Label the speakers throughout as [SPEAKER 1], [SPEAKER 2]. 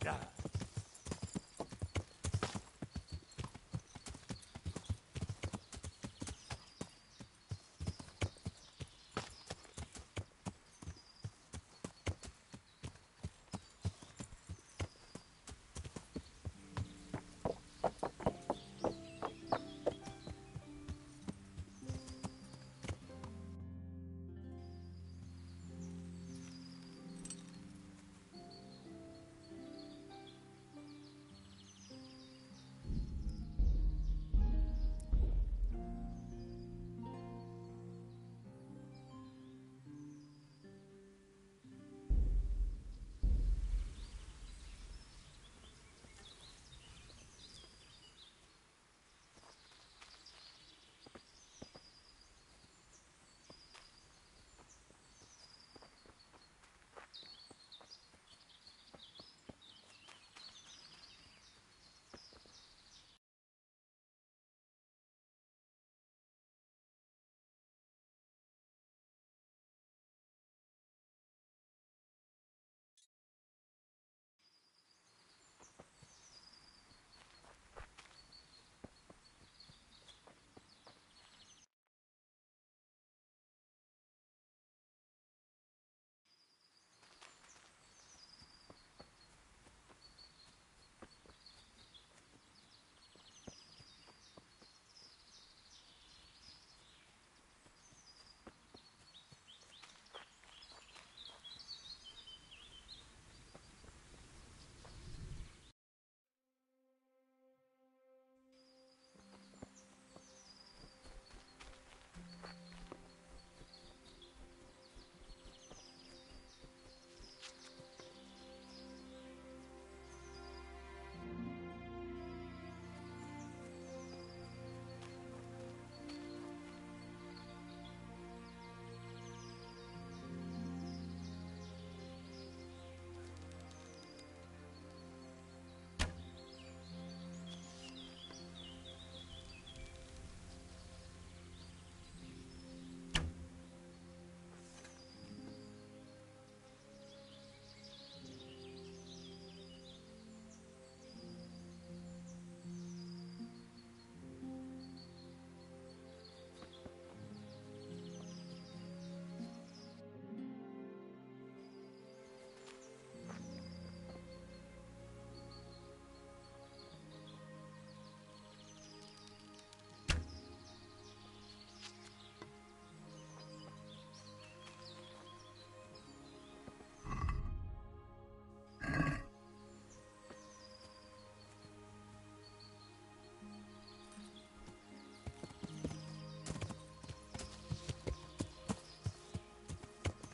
[SPEAKER 1] Yeah.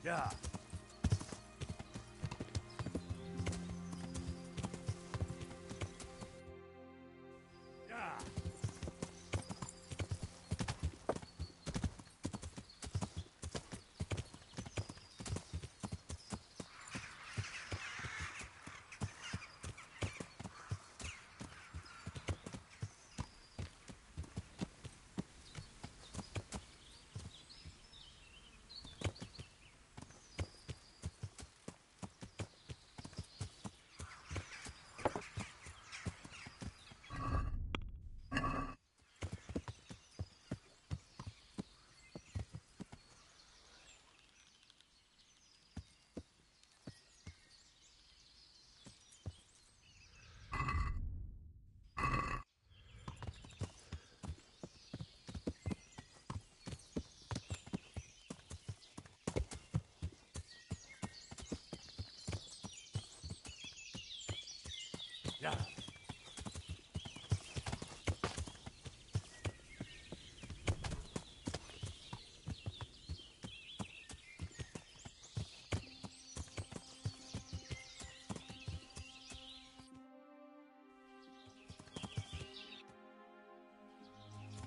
[SPEAKER 1] Yeah. Yeah. Yeah.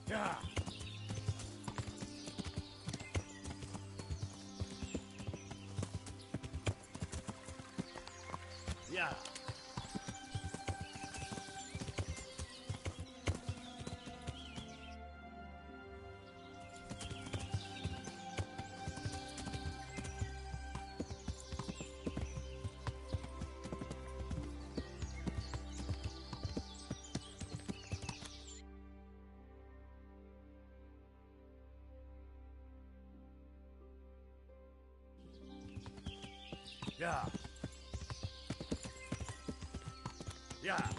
[SPEAKER 1] Yeah. Yeah. Yeah. Yeah.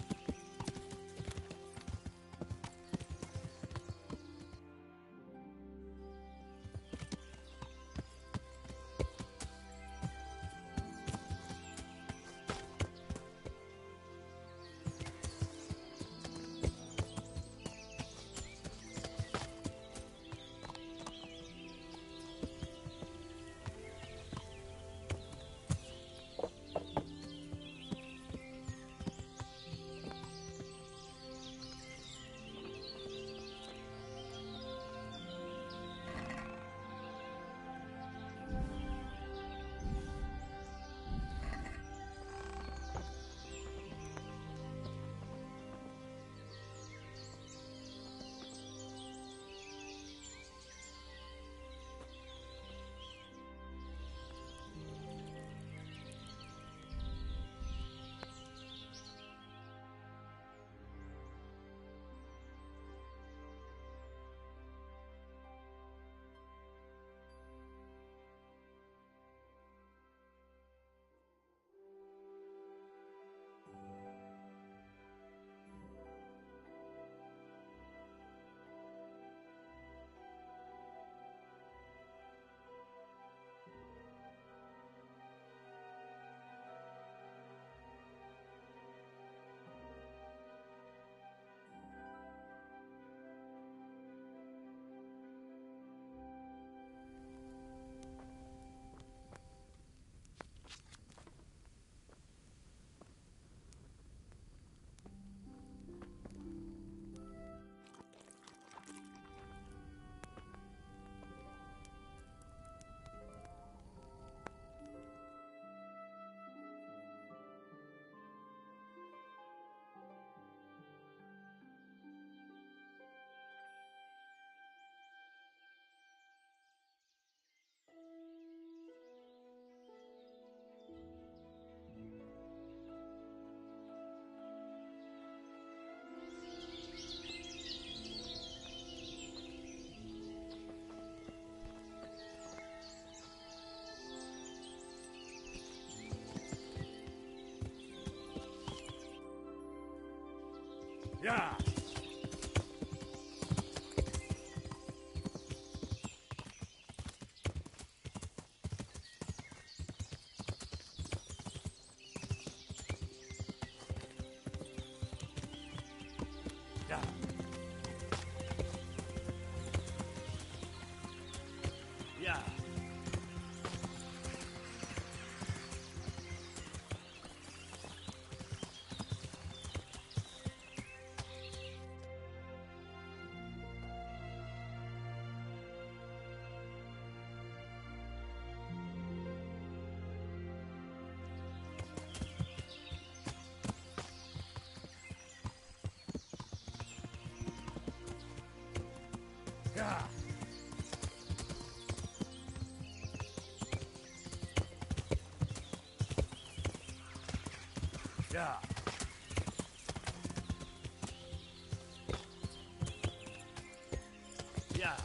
[SPEAKER 1] Yeah. Yeah. Yeah. Yeah. Yeah. Yeah.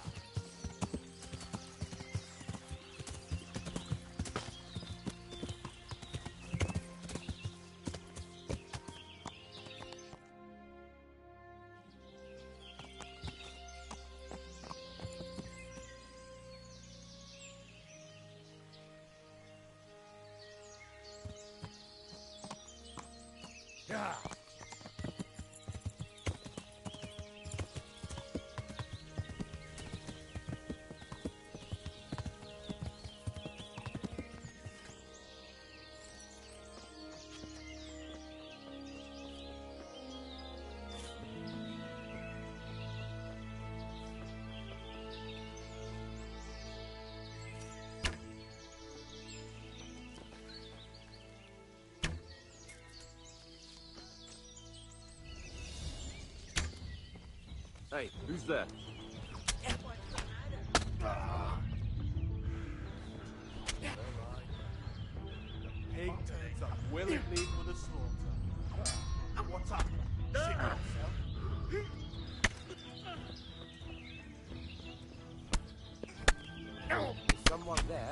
[SPEAKER 1] Yeah.
[SPEAKER 2] Hey, who's there?
[SPEAKER 3] Pig turns up willingly for the slaughter. What's up? Shit yourself?
[SPEAKER 2] Is someone there?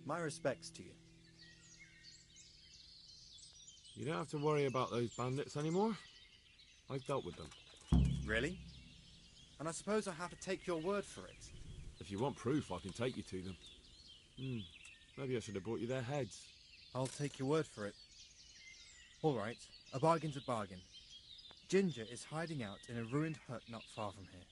[SPEAKER 4] My respects to you.
[SPEAKER 2] You don't have to worry about those bandits anymore. I've dealt with them.
[SPEAKER 4] Really? And I suppose I have to take your word for it.
[SPEAKER 2] If you want proof, I can take you to them. Maybe I should have brought you their heads.
[SPEAKER 4] I'll take your word for it. All right, a bargain's a bargain. Ginger is hiding out in a ruined hut not far from here.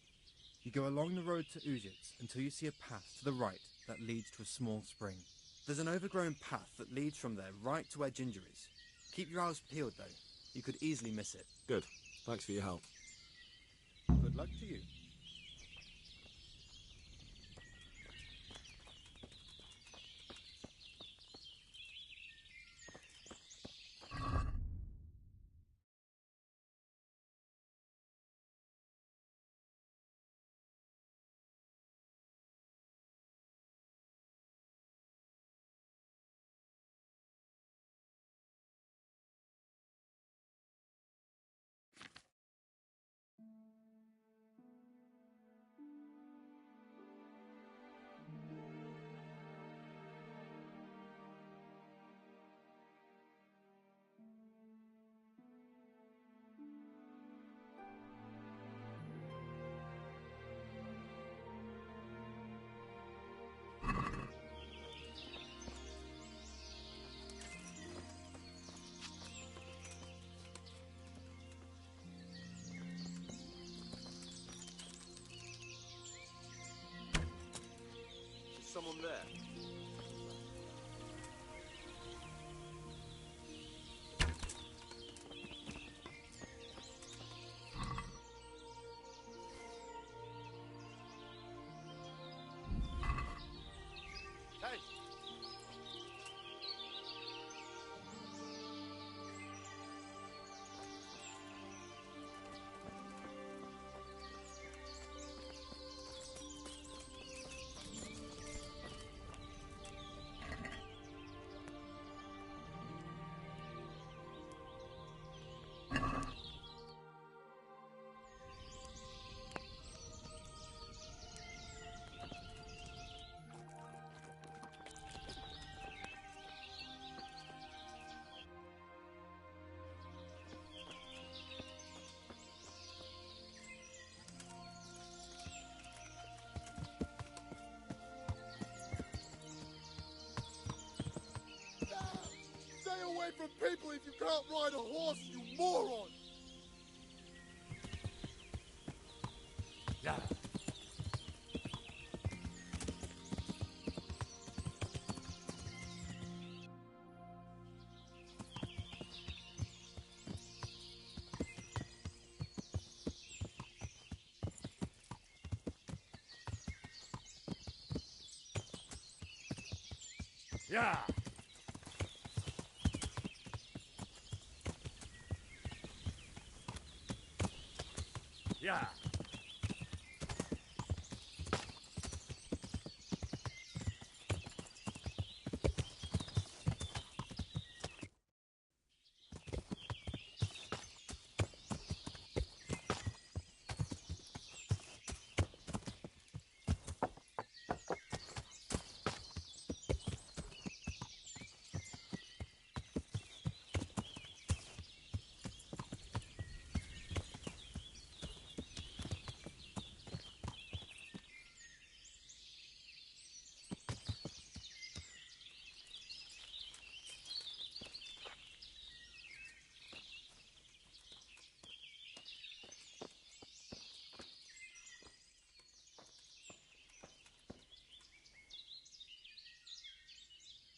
[SPEAKER 4] You go along the road to Ujits until you see a path to the right that leads to a small spring. There's an overgrown path that leads from there right to where Ginger is. Keep your eyes peeled, though. You could easily miss it.
[SPEAKER 2] Good. Thanks for your help.
[SPEAKER 4] Good luck to you.
[SPEAKER 2] Someone there.
[SPEAKER 3] Hey! from people if you can't ride a horse, you moron!
[SPEAKER 1] Yeah. Yeah. Yeah.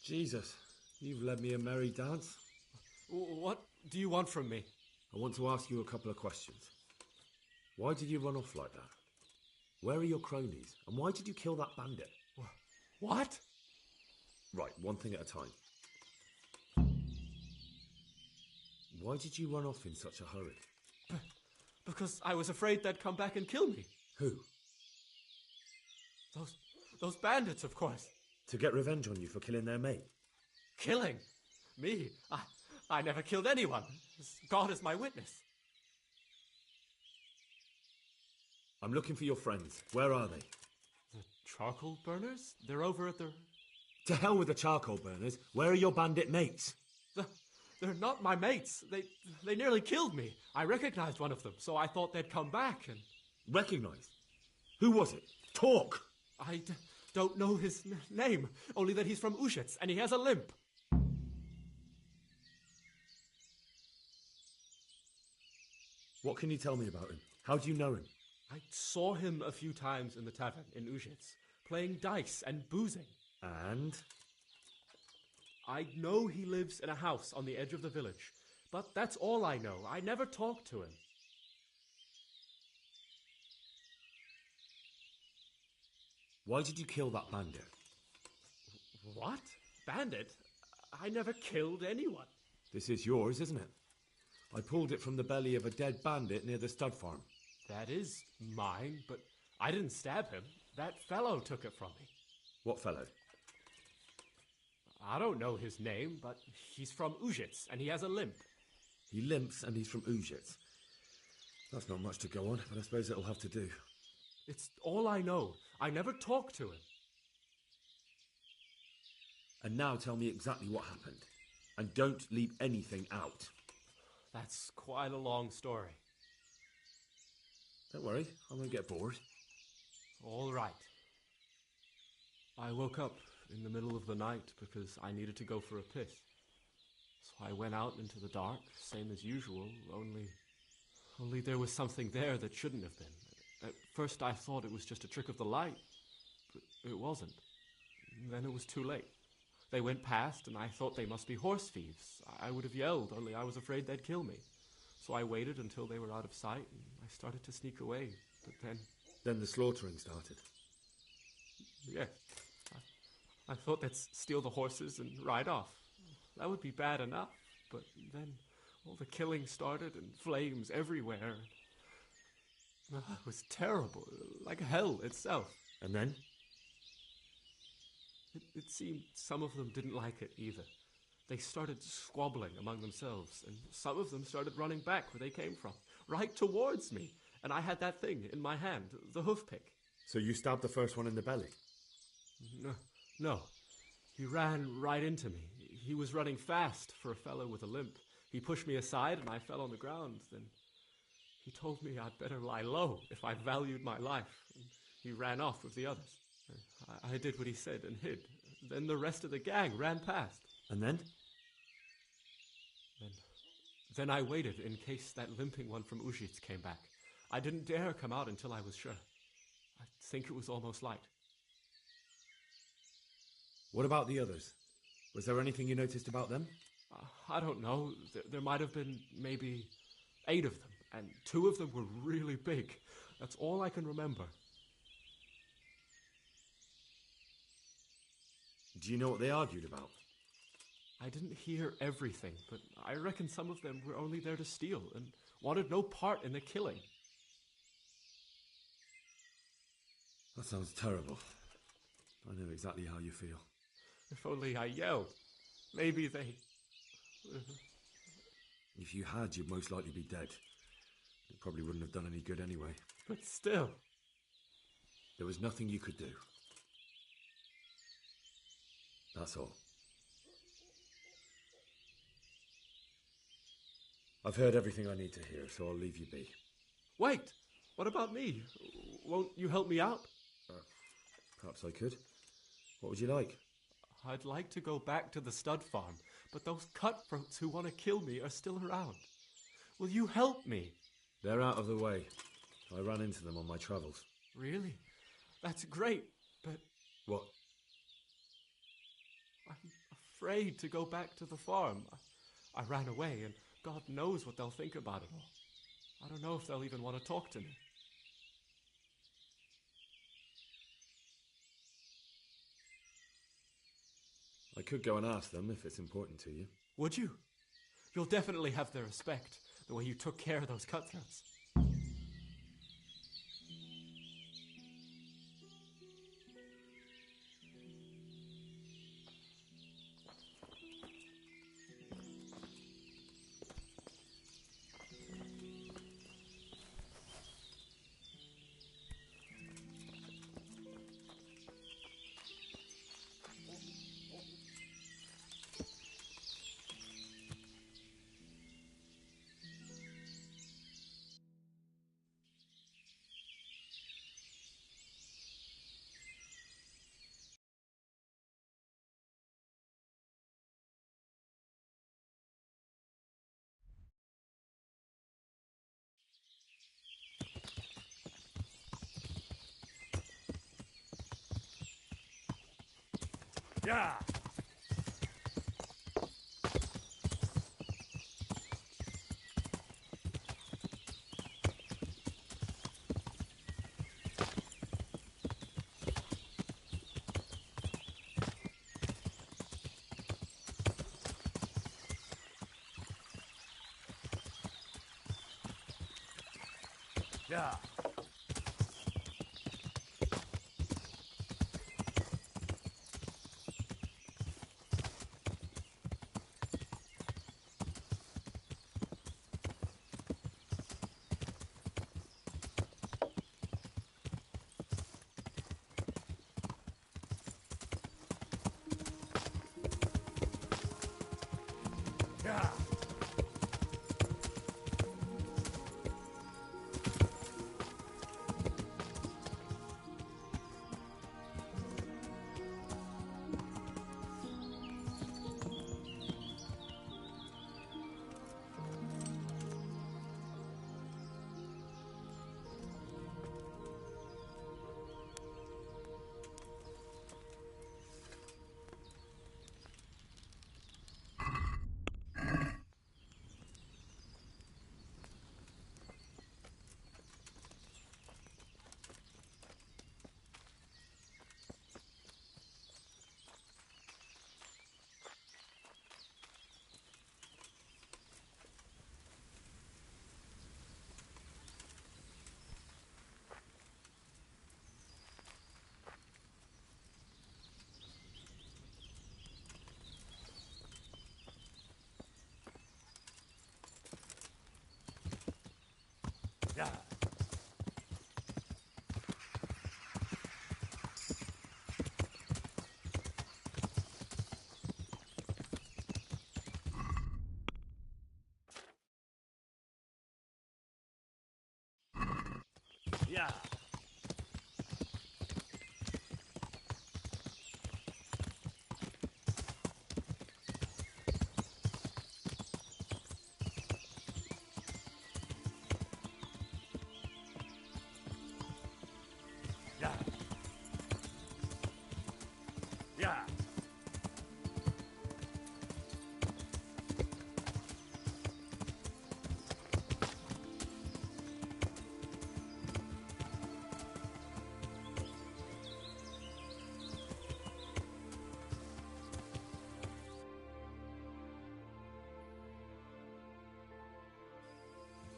[SPEAKER 2] Jesus, you've led me a merry dance.
[SPEAKER 5] What do you want from me?
[SPEAKER 2] I want to ask you a couple of questions. Why did you run off like that? Where are your cronies? And why did you kill that bandit?
[SPEAKER 5] What?
[SPEAKER 2] Right, one thing at a time. Why did you run off in such a hurry?
[SPEAKER 5] Because I was afraid they'd come back and kill me.
[SPEAKER 2] Who?
[SPEAKER 5] Those bandits, of course.
[SPEAKER 2] To get revenge on you for killing their mate?
[SPEAKER 5] Killing? Me? I never killed anyone. God is my witness.
[SPEAKER 2] I'm looking for your friends. Where are they?
[SPEAKER 5] The charcoal burners? They're over at the...
[SPEAKER 2] To hell with the charcoal burners. Where are your bandit mates?
[SPEAKER 5] They're not my mates. They nearly killed me. I recognized one of them, so I thought they'd come back and...
[SPEAKER 2] Recognized? Who was it? Talk!
[SPEAKER 5] I don't know his name, only that he's from Ushitz, and he has a limp.
[SPEAKER 2] What can you tell me about him? How do you know him?
[SPEAKER 5] I saw him a few times in the tavern in Ushitz, playing dice and boozing.
[SPEAKER 2] And?
[SPEAKER 5] I know he lives in a house on the edge of the village, but that's all I know. I never talked to him.
[SPEAKER 2] Why did you kill that bandit?
[SPEAKER 5] What? Bandit? I never killed anyone.
[SPEAKER 2] This is yours, isn't it? I pulled it from the belly of a dead bandit near the stud farm.
[SPEAKER 5] That is mine, but I didn't stab him. That fellow took it from me.
[SPEAKER 2] What fellow?
[SPEAKER 5] I don't know his name, but he's from Ushitz, and he has a limp.
[SPEAKER 2] He limps and he's from Ushitz. That's not much to go on, but I suppose it'll have to do.
[SPEAKER 5] It's all I know. I never talked to him.
[SPEAKER 2] And now tell me exactly what happened. And don't leave anything out.
[SPEAKER 5] That's quite a long story.
[SPEAKER 2] Don't worry, I won't get bored.
[SPEAKER 5] All right. I woke up in the middle of the night because I needed to go for a piss. So I went out into the dark, same as usual, only there was something there that shouldn't have been. At first I thought it was just a trick of the light, but it wasn't. Then it was too late. They went past, and I thought they must be horse thieves. I would have yelled, only I was afraid they'd kill me. So I waited until they were out of sight, and I started to sneak away. But then...
[SPEAKER 2] Then the slaughtering started.
[SPEAKER 5] Yes. I thought they'd steal the horses and ride off. That would be bad enough. But then all the killing started, and flames everywhere. It was terrible, like hell itself.
[SPEAKER 2] And then?
[SPEAKER 5] It seemed some of them didn't like it either. They started squabbling among themselves, and some of them started running back where they came from, right towards me. And I had that thing in my hand, the hoof pick.
[SPEAKER 2] So you stabbed the first one in the belly?
[SPEAKER 5] No. He ran right into me. He was running fast for a fellow with a limp. He pushed me aside, and I fell on the ground. Then he told me I'd better lie low if I valued my life. And he ran off with the others. I did what he said and hid. Then the rest of the gang ran past.
[SPEAKER 2] And then?
[SPEAKER 5] Then I waited in case that limping one from Ujits came back. I didn't dare come out until I was sure. I think it was almost light.
[SPEAKER 2] What about the others? Was there anything you noticed about them?
[SPEAKER 5] I don't know. There might have been maybe 8 of them, and 2 of them were really big. That's all I can remember.
[SPEAKER 2] Do you know what they argued about?
[SPEAKER 5] I didn't hear everything, but I reckon some of them were only there to steal and wanted no part in the killing.
[SPEAKER 2] That sounds terrible. I know exactly how you feel.
[SPEAKER 5] If only I yelled. Maybe they...
[SPEAKER 2] If you had, you'd most likely be dead. It probably wouldn't have done any good anyway.
[SPEAKER 5] But still...
[SPEAKER 2] There was nothing you could do. That's all. I've heard everything I need to hear, so I'll leave you be.
[SPEAKER 5] Wait! What about me? Won't you help me out?
[SPEAKER 2] Perhaps I could. What would you like?
[SPEAKER 5] I'd like to go back to the stud farm, but those cutthroats who want to kill me are still around. Will you help me?
[SPEAKER 2] They're out of the way. I ran into them on my travels.
[SPEAKER 5] Really? That's great, but...
[SPEAKER 2] What?
[SPEAKER 5] I'm afraid to go back to the farm. I ran away, and God knows what they'll think about it all. I don't know if they'll even want to talk to me.
[SPEAKER 2] I could go and ask them if it's important to you.
[SPEAKER 5] Would you? You'll definitely have their respect, the way you took care of those cutthroats.
[SPEAKER 1] Yeah! Yeah! Yeah! Yeah! Yeah!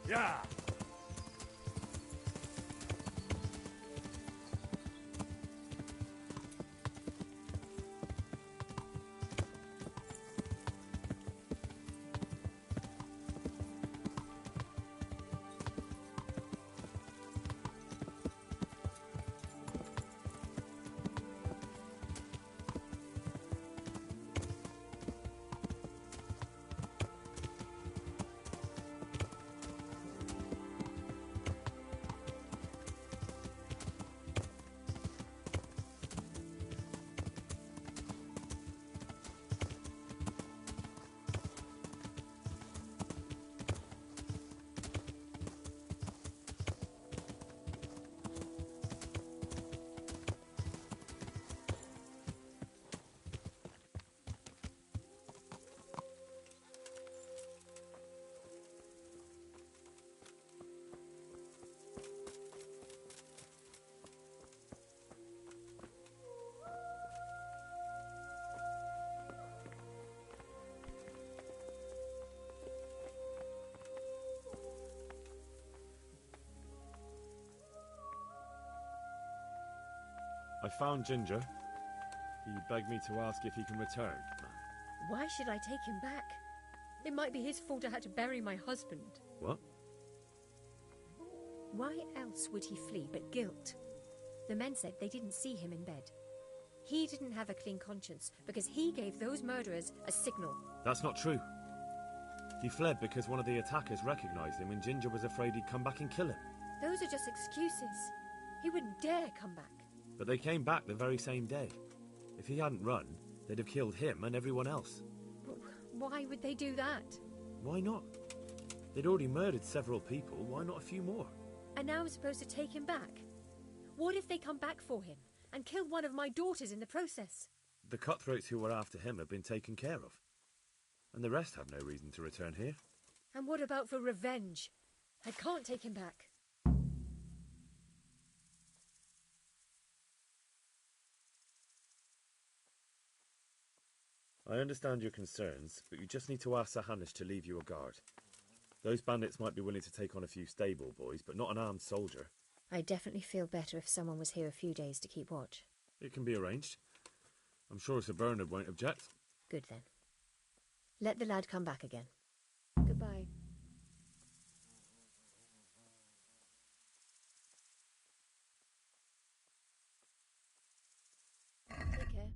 [SPEAKER 1] Yeah.
[SPEAKER 2] I found Ginger. He begged me to ask if he can return.
[SPEAKER 6] Why should I take him back? It might be his fault I had to bury my husband.
[SPEAKER 2] What?
[SPEAKER 6] Why else would he flee but guilt? The men said they didn't see him in bed. He didn't have a clean conscience because he gave those murderers a signal.
[SPEAKER 2] That's not true. He fled because one of the attackers recognized him and Ginger was afraid he'd come back and kill him.
[SPEAKER 6] Those are just excuses. He wouldn't dare come back.
[SPEAKER 2] But they came back the very same day. If he hadn't run, they'd have killed him and everyone else.
[SPEAKER 6] Why would they do that?
[SPEAKER 2] Why not? They'd already murdered several people, why not a few more?
[SPEAKER 6] And now I'm supposed to take him back? What if they come back for him and kill one of my daughters in the process?
[SPEAKER 2] The cutthroats who were after him have been taken care of. And the rest have no reason to return here.
[SPEAKER 6] And what about for revenge? I can't take him back.
[SPEAKER 2] I understand your concerns, but you just need to ask Sir Hanish to leave you a guard. Those bandits might be willing to take on a few stable boys, but not an armed soldier.
[SPEAKER 6] I'd definitely feel better if someone was here a few days to keep watch.
[SPEAKER 2] It can be arranged. I'm sure Sir Bernard won't object.
[SPEAKER 6] Good then. Let the lad come back again. Goodbye. Take care.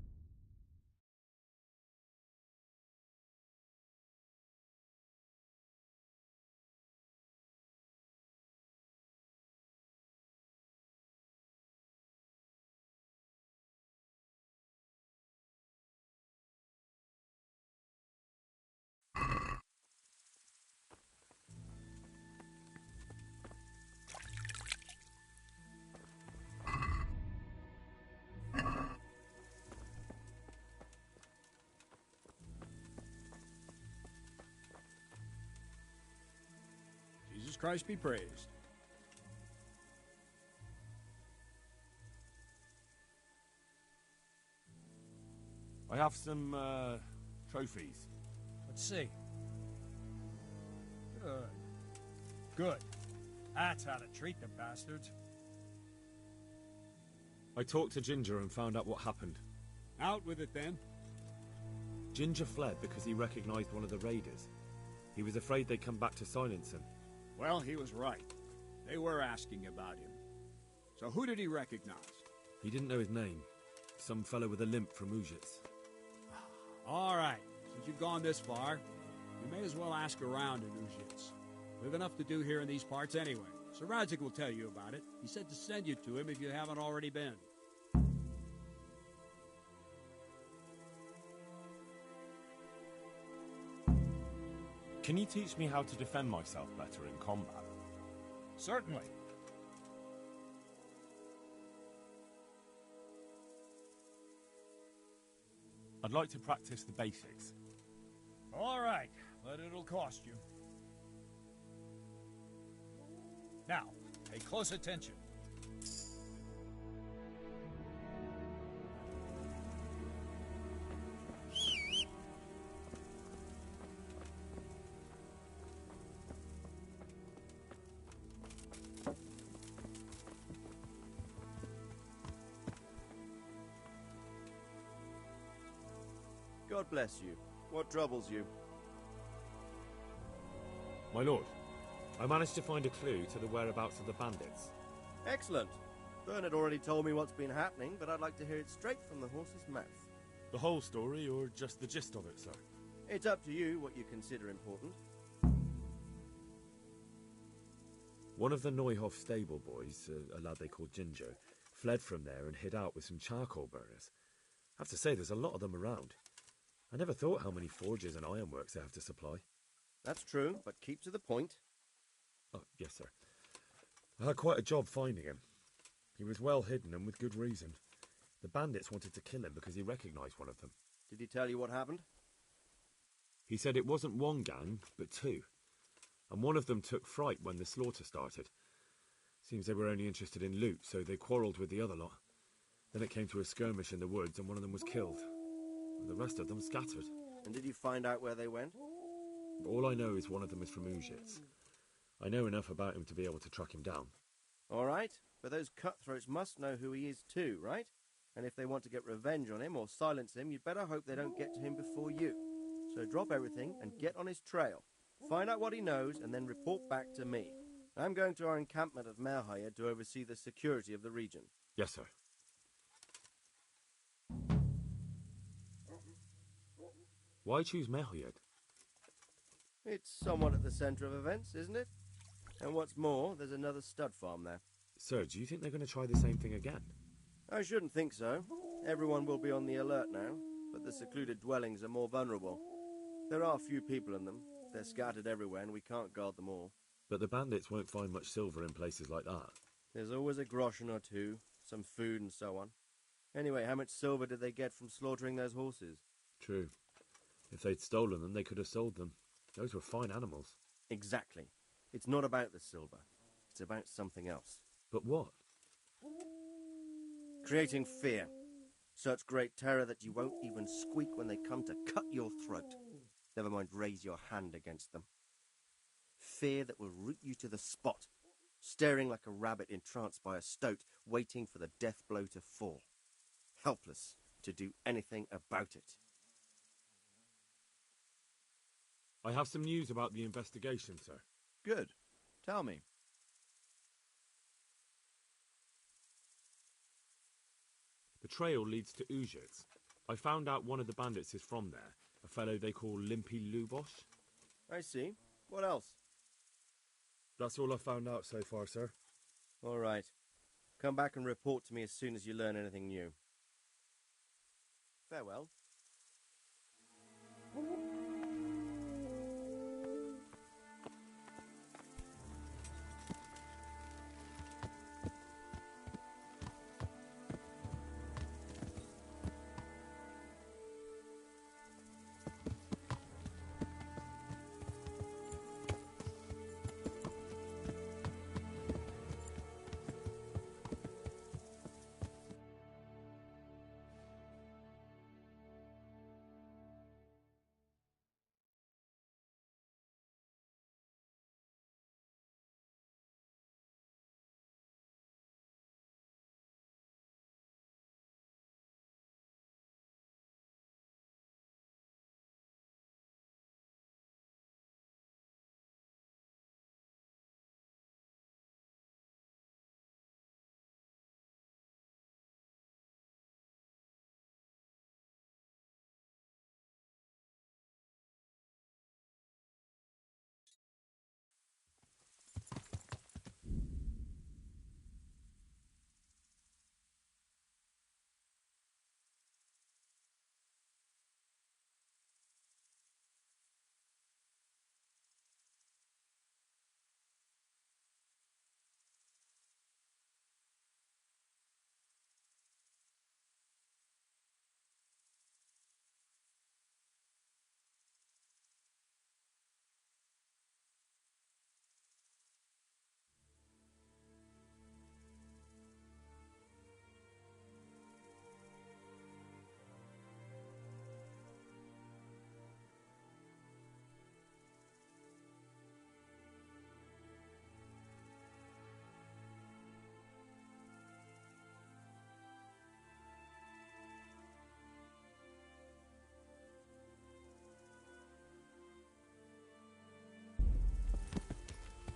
[SPEAKER 1] Jesus Christ be praised. I have some, trophies.
[SPEAKER 7] Let's see. Good. Good. That's how to treat the bastards.
[SPEAKER 2] I talked to Ginger and found out what happened.
[SPEAKER 1] Out with it, then.
[SPEAKER 2] Ginger fled because he recognized one of the raiders. He was afraid they'd come back to silence him.
[SPEAKER 1] Well, he was right. They were asking about him. So who did he recognize?
[SPEAKER 2] He didn't know his name. Some fellow with a limp from Ujits.
[SPEAKER 1] All right. Since you've gone this far, you may as well ask around in Ujits. We've enough to do here in these parts anyway. Sir Radzik will tell you about it. He said to send you to him if you haven't already been.
[SPEAKER 8] Can you teach me how to defend myself better in combat?
[SPEAKER 7] Certainly.
[SPEAKER 8] I'd like to practice the basics.
[SPEAKER 7] All right, but it'll cost you. Now, pay close attention.
[SPEAKER 9] God bless you. What troubles you?
[SPEAKER 2] My lord, I managed to find a clue to the whereabouts of the bandits.
[SPEAKER 9] Excellent. Bernard already told me what's been happening, but I'd like to hear it straight from the horse's mouth.
[SPEAKER 8] The whole story, or just the gist of it, sir?
[SPEAKER 9] It's up to you what you consider important.
[SPEAKER 2] One of the Neuhoff stable boys, a lad they called Ginger, fled from there and hid out with some charcoal burners. I have to say, there's a lot of them around. I never thought how many forges and ironworks they have to supply.
[SPEAKER 9] That's true, but keep to the point.
[SPEAKER 2] Oh, yes, sir. I had quite a job finding him. He was well hidden and with good reason. The bandits wanted to kill him because he recognised one of them.
[SPEAKER 9] Did he tell you what happened?
[SPEAKER 2] He said it wasn't one gang, but two. And one of them took fright when the slaughter started. Seems they were only interested in loot, so they quarrelled with the other lot. Then it came to a skirmish in the woods and one of them was killed. And the rest of them scattered.
[SPEAKER 9] And did you find out where they went?
[SPEAKER 2] All I know is one of them is from Uzhitz. I know enough about him to be able to track him down.
[SPEAKER 9] All right, but those cutthroats must know who he is too, right? And if they want to get revenge on him or silence him, you'd better hope they don't get to him before you. So drop everything and get on his trail. Find out what he knows and then report back to me. I'm going to our encampment at Merhayed to oversee the security of the region.
[SPEAKER 2] Yes, sir. Why choose Merhayed?
[SPEAKER 9] It's somewhat at the centre of events, isn't it? And what's more, there's another stud farm there.
[SPEAKER 2] Sir, do you think they're going to try the same thing again?
[SPEAKER 9] I shouldn't think so. Everyone will be on the alert now, but the secluded dwellings are more vulnerable. There are few people in them. They're scattered everywhere and we can't guard them all.
[SPEAKER 2] But the bandits won't find much silver in places like that.
[SPEAKER 9] There's always a groschen or two, some food and so on. Anyway, how much silver did they get from slaughtering those horses?
[SPEAKER 2] True. If they'd stolen them, they could have sold them. Those were fine animals.
[SPEAKER 9] Exactly. It's not about the silver. It's about something else.
[SPEAKER 2] But what?
[SPEAKER 9] Creating fear. Such great terror that you won't even squeak when they come to cut your throat. Never mind raise your hand against them. Fear that will root you to the spot, staring like a rabbit entranced by a stoat, waiting for the death blow to fall. Helpless to do anything about it.
[SPEAKER 2] I have some news about the investigation, sir.
[SPEAKER 10] Good. Tell me.
[SPEAKER 2] The trail leads to Uzhitz. I found out one of the bandits is from there, a fellow they call Limpy Lubosh.
[SPEAKER 9] I see. What else?
[SPEAKER 2] That's all I found out so far, sir.
[SPEAKER 9] All right. Come back and report to me as soon as you learn anything new. Farewell.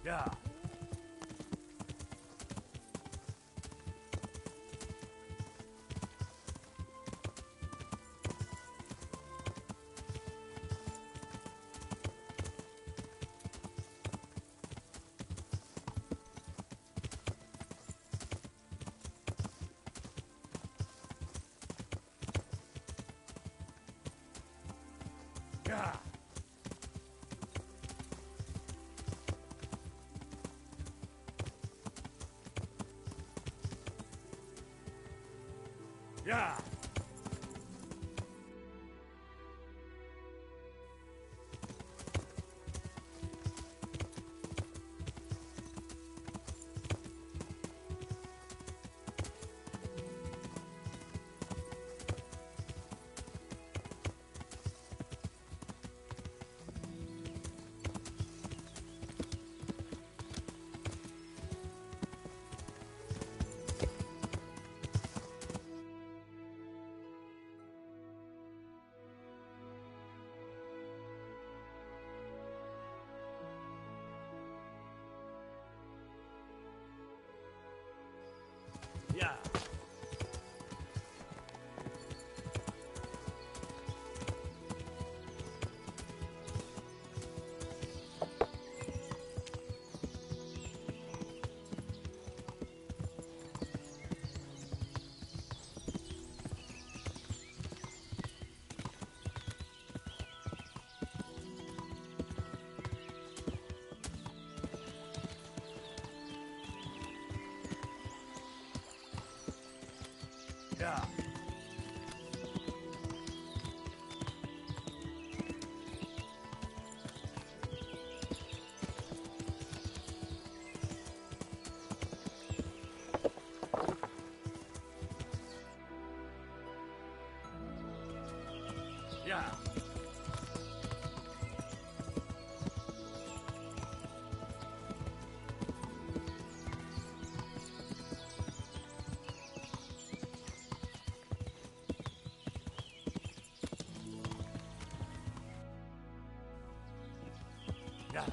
[SPEAKER 3] Yeah. Yeah. Yeah. Yeah. Yeah. Yeah. Yeah.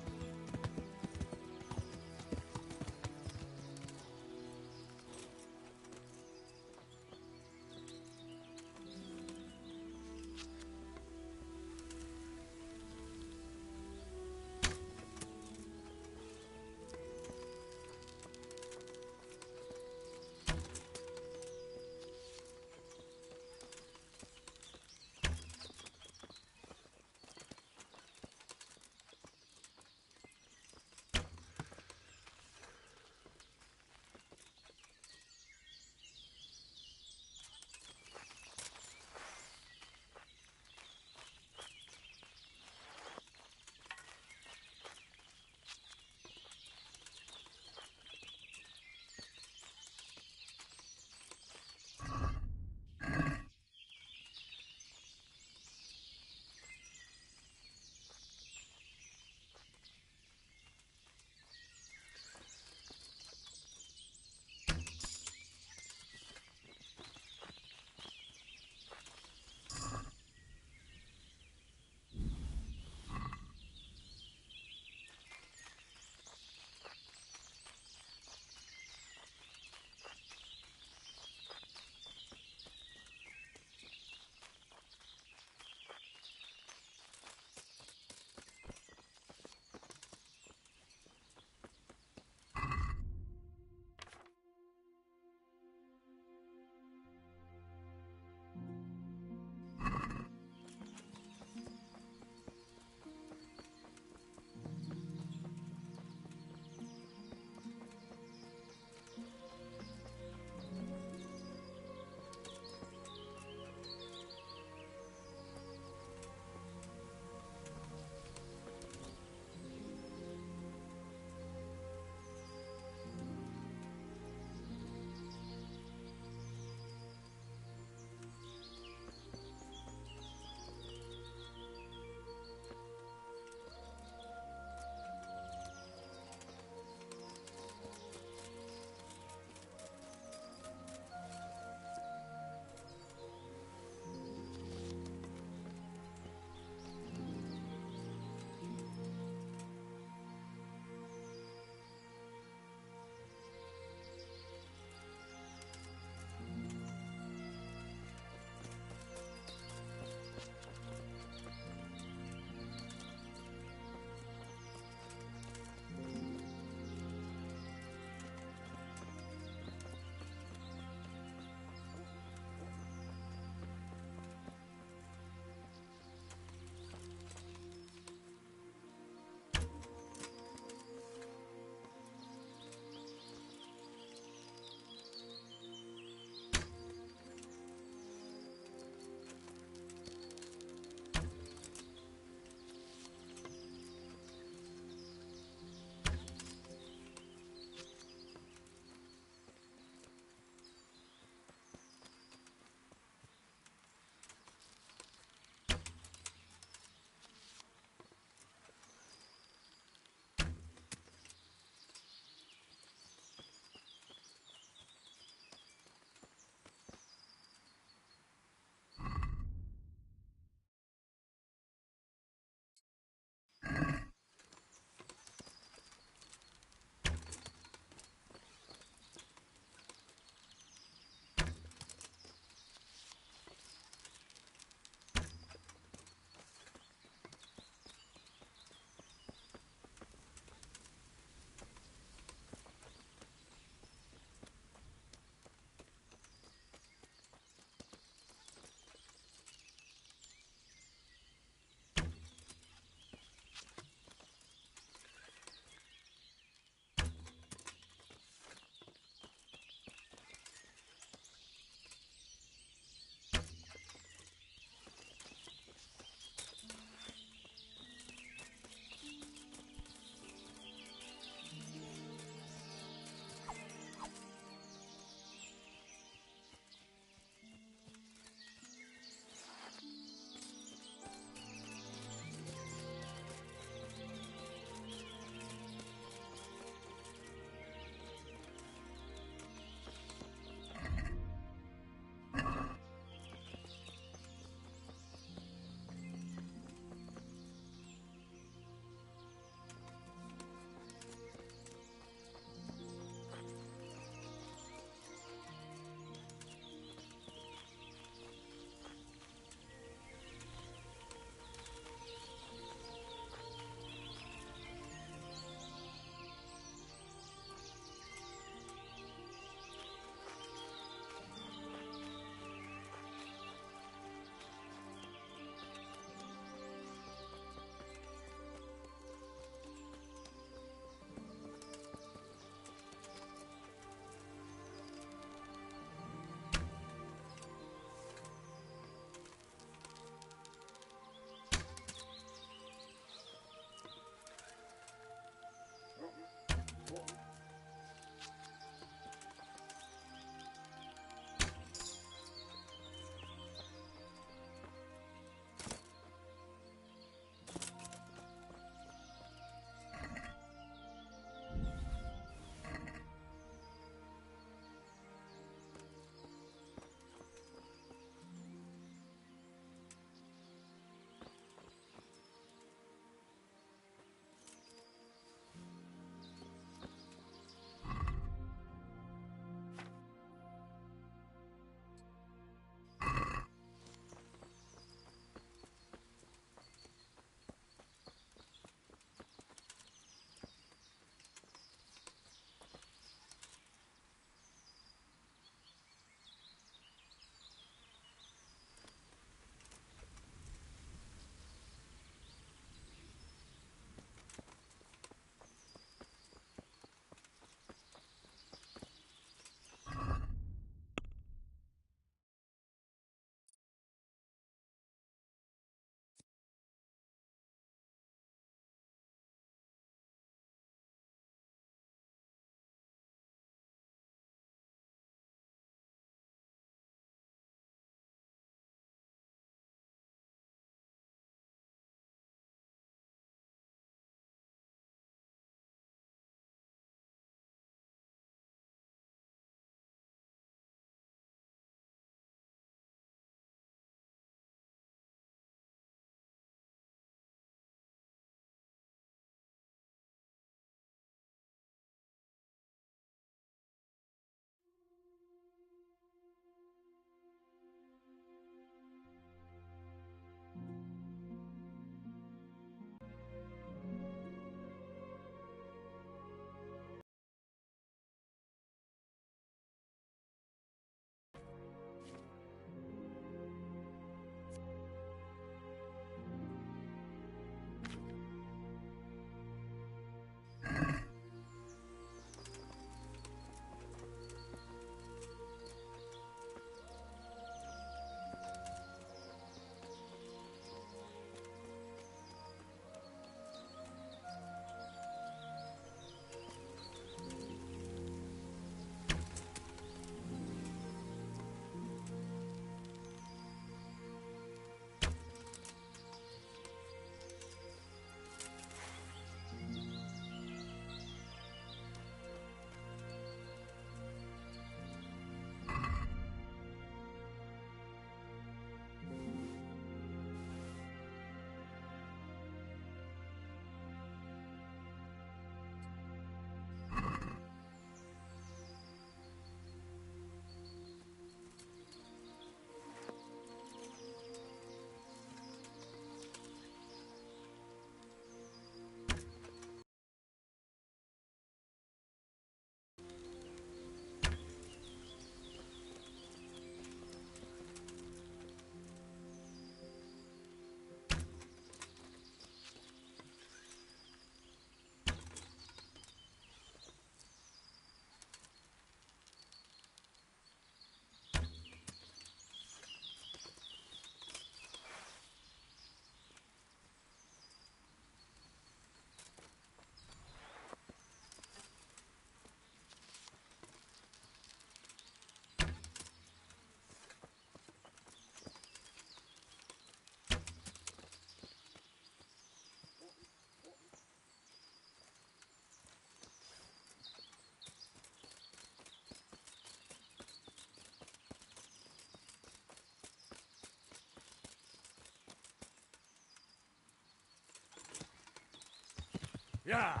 [SPEAKER 1] Yeah.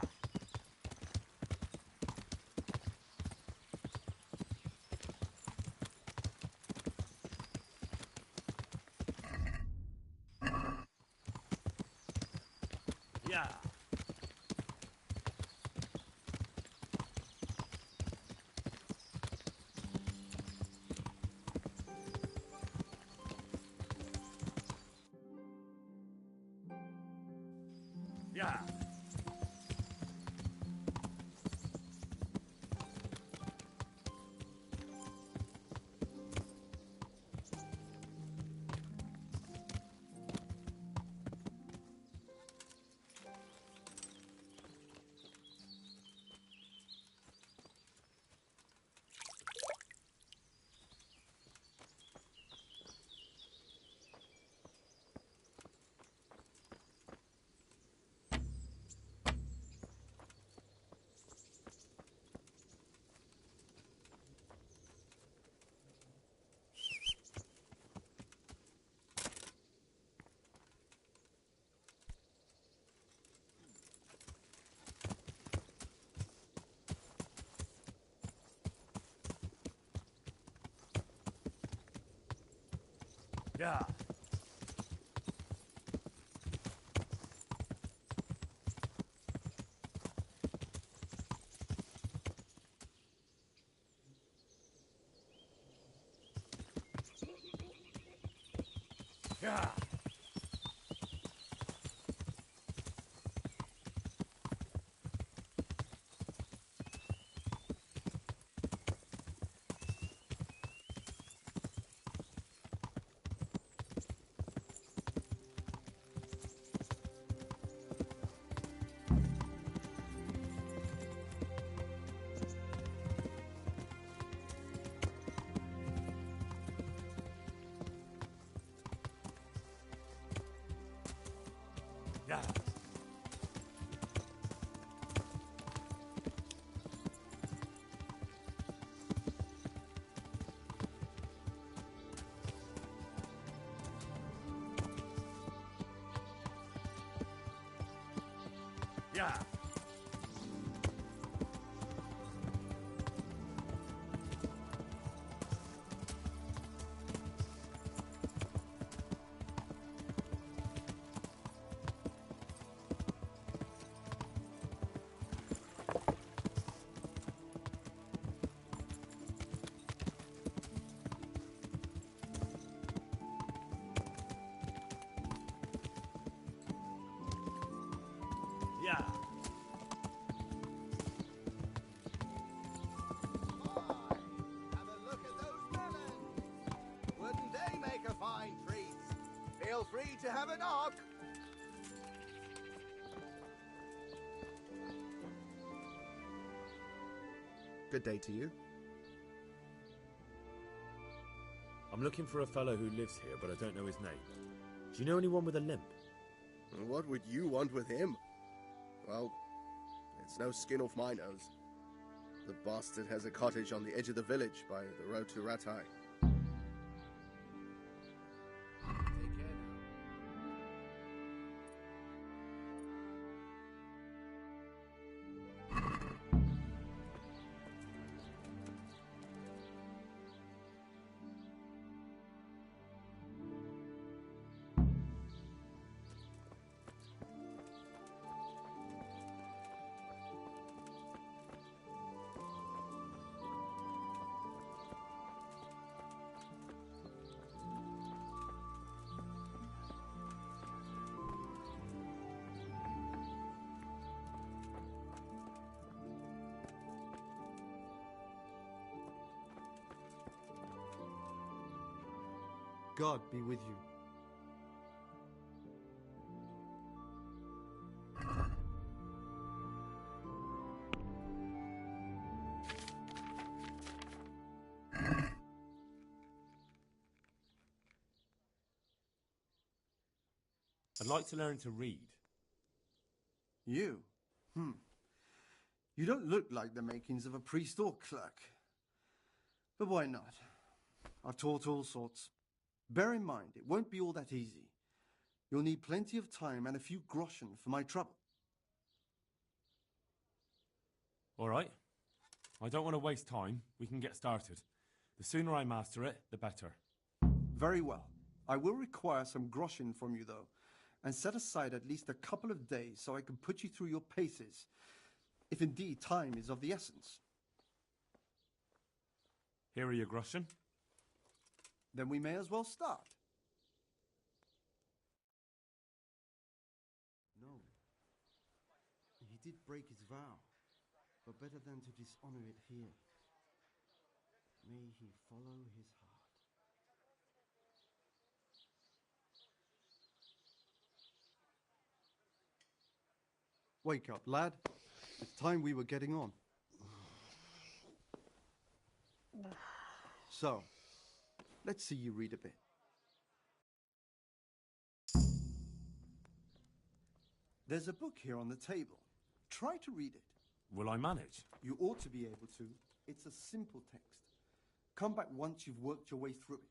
[SPEAKER 1] Yeah. Yeah. Yeah. Yeah. Yeah. Yeah. Yeah.
[SPEAKER 10] Have a look at those melons. Wouldn't they make a fine treat? Feel free to have a knock.
[SPEAKER 9] Good day to you.
[SPEAKER 2] I'm looking for a fellow who lives here, but I don't know his name. Do you know anyone with a limp?
[SPEAKER 9] What would you want with him? Well, it's no skin off my nose. The bastard has a cottage on the edge of the village by the road to Ratai. Take care now.
[SPEAKER 11] God be with you.
[SPEAKER 8] I'd like to learn to read.
[SPEAKER 11] You? You don't look like the makings of a priest or clerk. But why not? I've taught all sorts. Bear in mind, it won't be all that easy. You'll need plenty of time and a few groschen for my trouble.
[SPEAKER 8] All right. I don't want to waste time. We can get started. The sooner I master it, the better.
[SPEAKER 11] Very well. I will require some groschen from you, though, and set aside at least a couple of days so I can put you through your paces, if indeed time is of the essence.
[SPEAKER 8] Here are your groschen.
[SPEAKER 11] Then we may as well start.
[SPEAKER 9] No. He did break his vow, but better than to dishonor it here. May he follow his heart.
[SPEAKER 11] Wake up, lad. It's time we were getting on. So, let's see you read a bit. There's a book here on the table. Try to read it.
[SPEAKER 8] Will I manage?
[SPEAKER 11] You ought to be able to. It's a simple text. Come back once you've worked your way through it.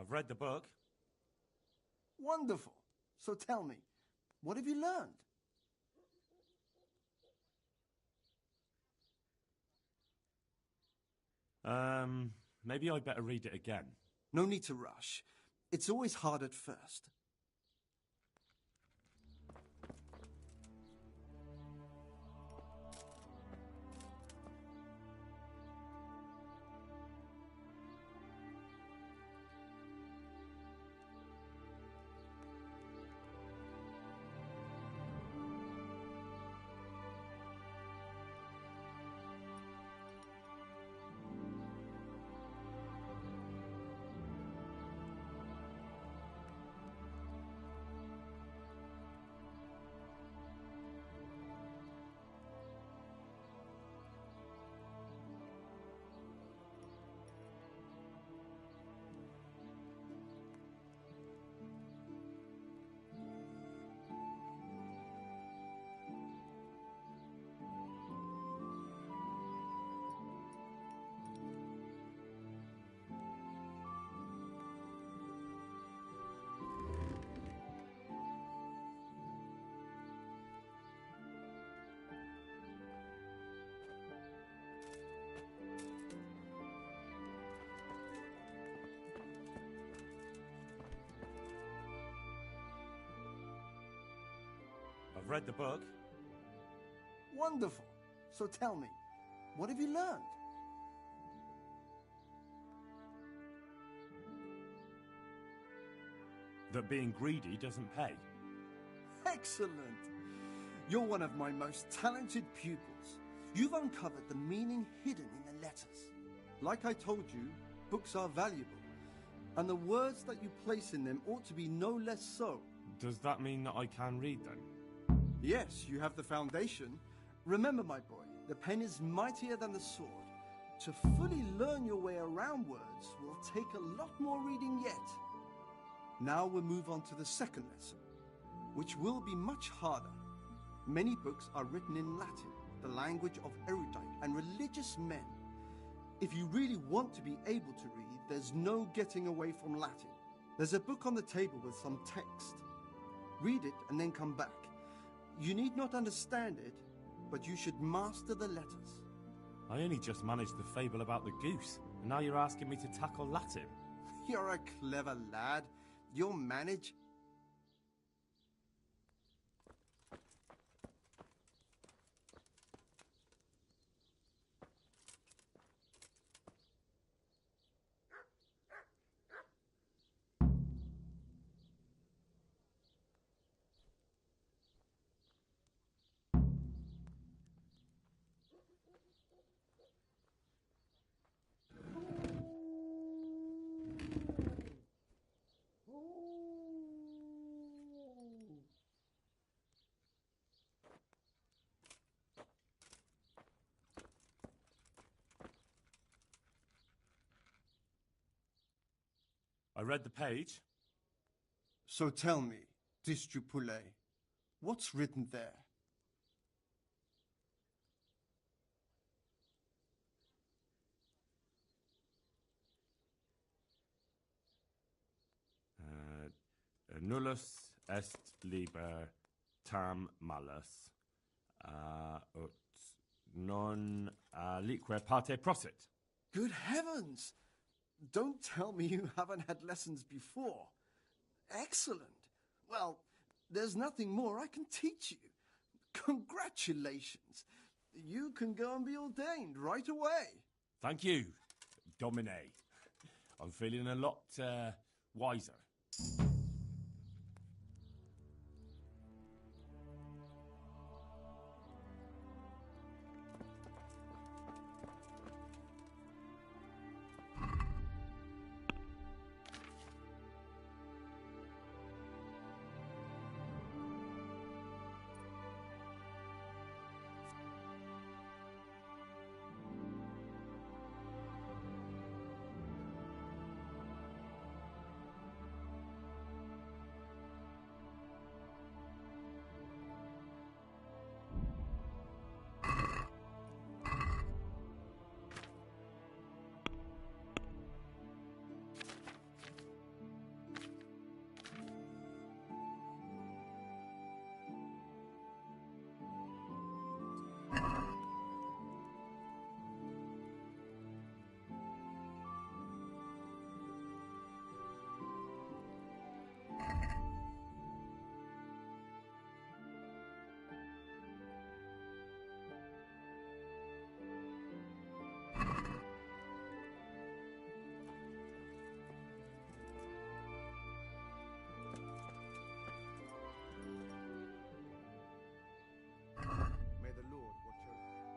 [SPEAKER 8] I've read the book.
[SPEAKER 11] Wonderful. So tell me, what have you learned?
[SPEAKER 8] Maybe I'd better read it again.
[SPEAKER 11] No need to rush. It's always hard at first.
[SPEAKER 8] I've read the book.
[SPEAKER 11] Wonderful. So tell me, what have you learned?
[SPEAKER 8] That being greedy doesn't pay.
[SPEAKER 11] Excellent. You're one of my most talented pupils. You've uncovered the meaning hidden in the letters. Like I told you, books are valuable, and the words that you place in them ought to be no less so.
[SPEAKER 8] Does that mean that I can read then?
[SPEAKER 11] Yes, you have the foundation. Remember, my boy, the pen is mightier than the sword. To fully learn your way around words will take a lot more reading yet. Now we'll move on to the second lesson, which will be much harder. Many books are written in Latin, the language of erudite and religious men. If you really want to be able to read, there's no getting away from Latin. There's a book on the table with some text. Read it and then come back. You need not understand it, but you should master the letters.
[SPEAKER 8] I only just managed the fable about the goose, and now you're asking me to tackle Latin.
[SPEAKER 11] You're a clever lad. You'll manage.
[SPEAKER 8] I read the page.
[SPEAKER 11] So tell me, Distrupule, what's written there?
[SPEAKER 8] Nullus est liber tam malus, ut non alique parte prosit.
[SPEAKER 11] Good heavens! Don't tell me you haven't had lessons before. Excellent. Well, there's nothing more I can teach you. Congratulations. You can go and be ordained right away.
[SPEAKER 8] Thank you, Domine. I'm feeling a lot wiser.
[SPEAKER 10] May the Lord watch over you.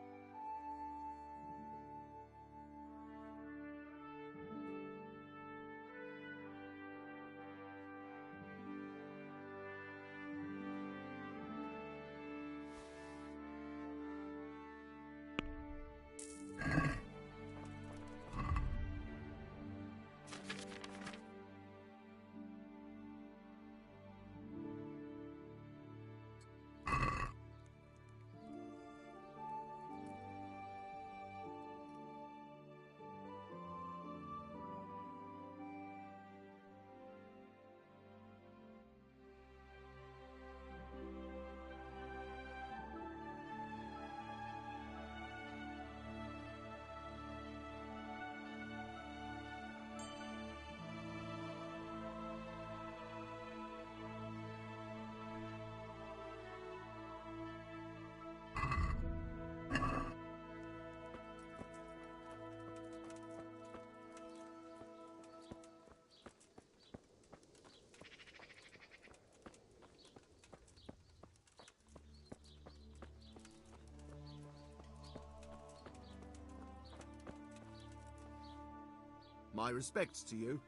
[SPEAKER 10] My respects to you.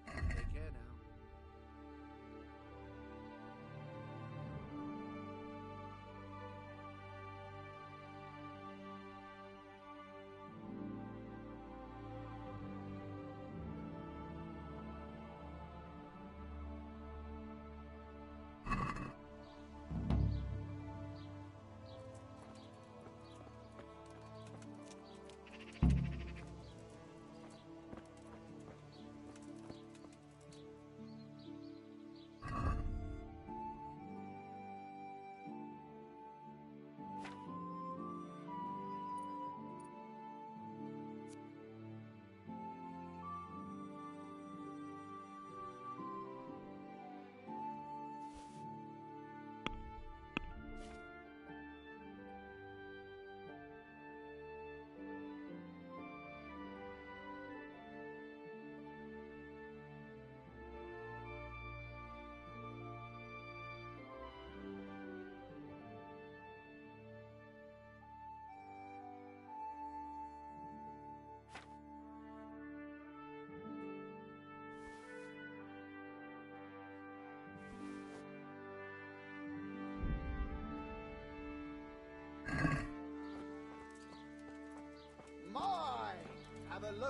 [SPEAKER 10] Take care now.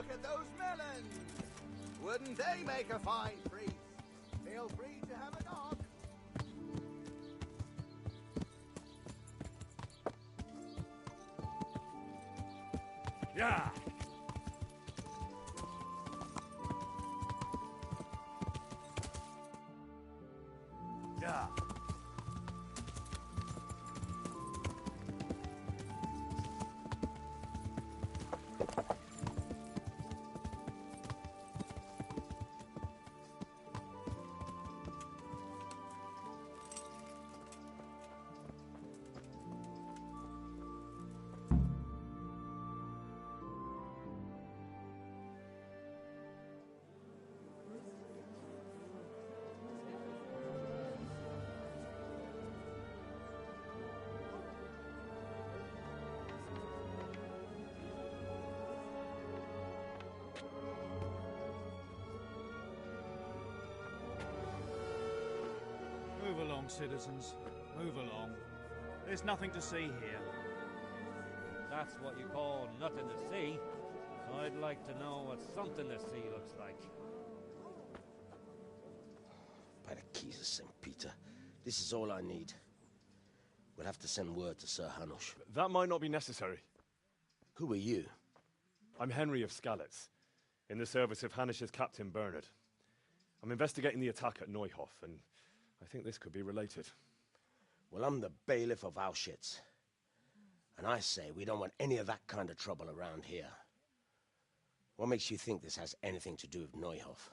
[SPEAKER 10] look at those melons. Wouldn't they make a fine feast? Feel free to have a knock.
[SPEAKER 1] Yeah. Yeah.
[SPEAKER 7] Move along, citizens. Move along. There's nothing to see here.
[SPEAKER 12] That's what you call nothing to see. I'd like to know what something to see looks like.
[SPEAKER 13] By the keys of St. Peter, this is all I need. We'll have to send word to Sir Hanush.
[SPEAKER 2] That might not be necessary.
[SPEAKER 13] Who are you?
[SPEAKER 2] I'm Henry of Skalitz, in the service of Hanush's Captain Bernard. I'm investigating the attack at Neuhof, and I think this could be related.
[SPEAKER 13] Well, I'm the bailiff of Auschwitz. And I say we don't want any of that kind of trouble around here. What makes you think this has anything to do with Neuhof?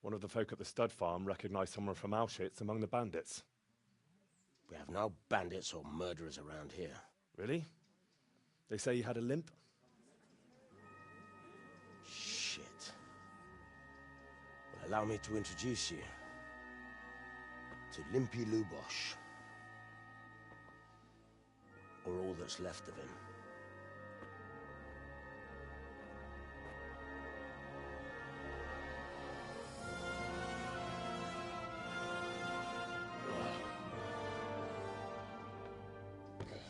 [SPEAKER 2] One of the folk at the stud farm recognized someone from Auschwitz among the bandits.
[SPEAKER 13] We have no bandits or murderers around here.
[SPEAKER 2] Really? They say he had a limp?
[SPEAKER 13] Shit. Well, allow me to introduce you to Limpy Lubosh. Or all that's left of him.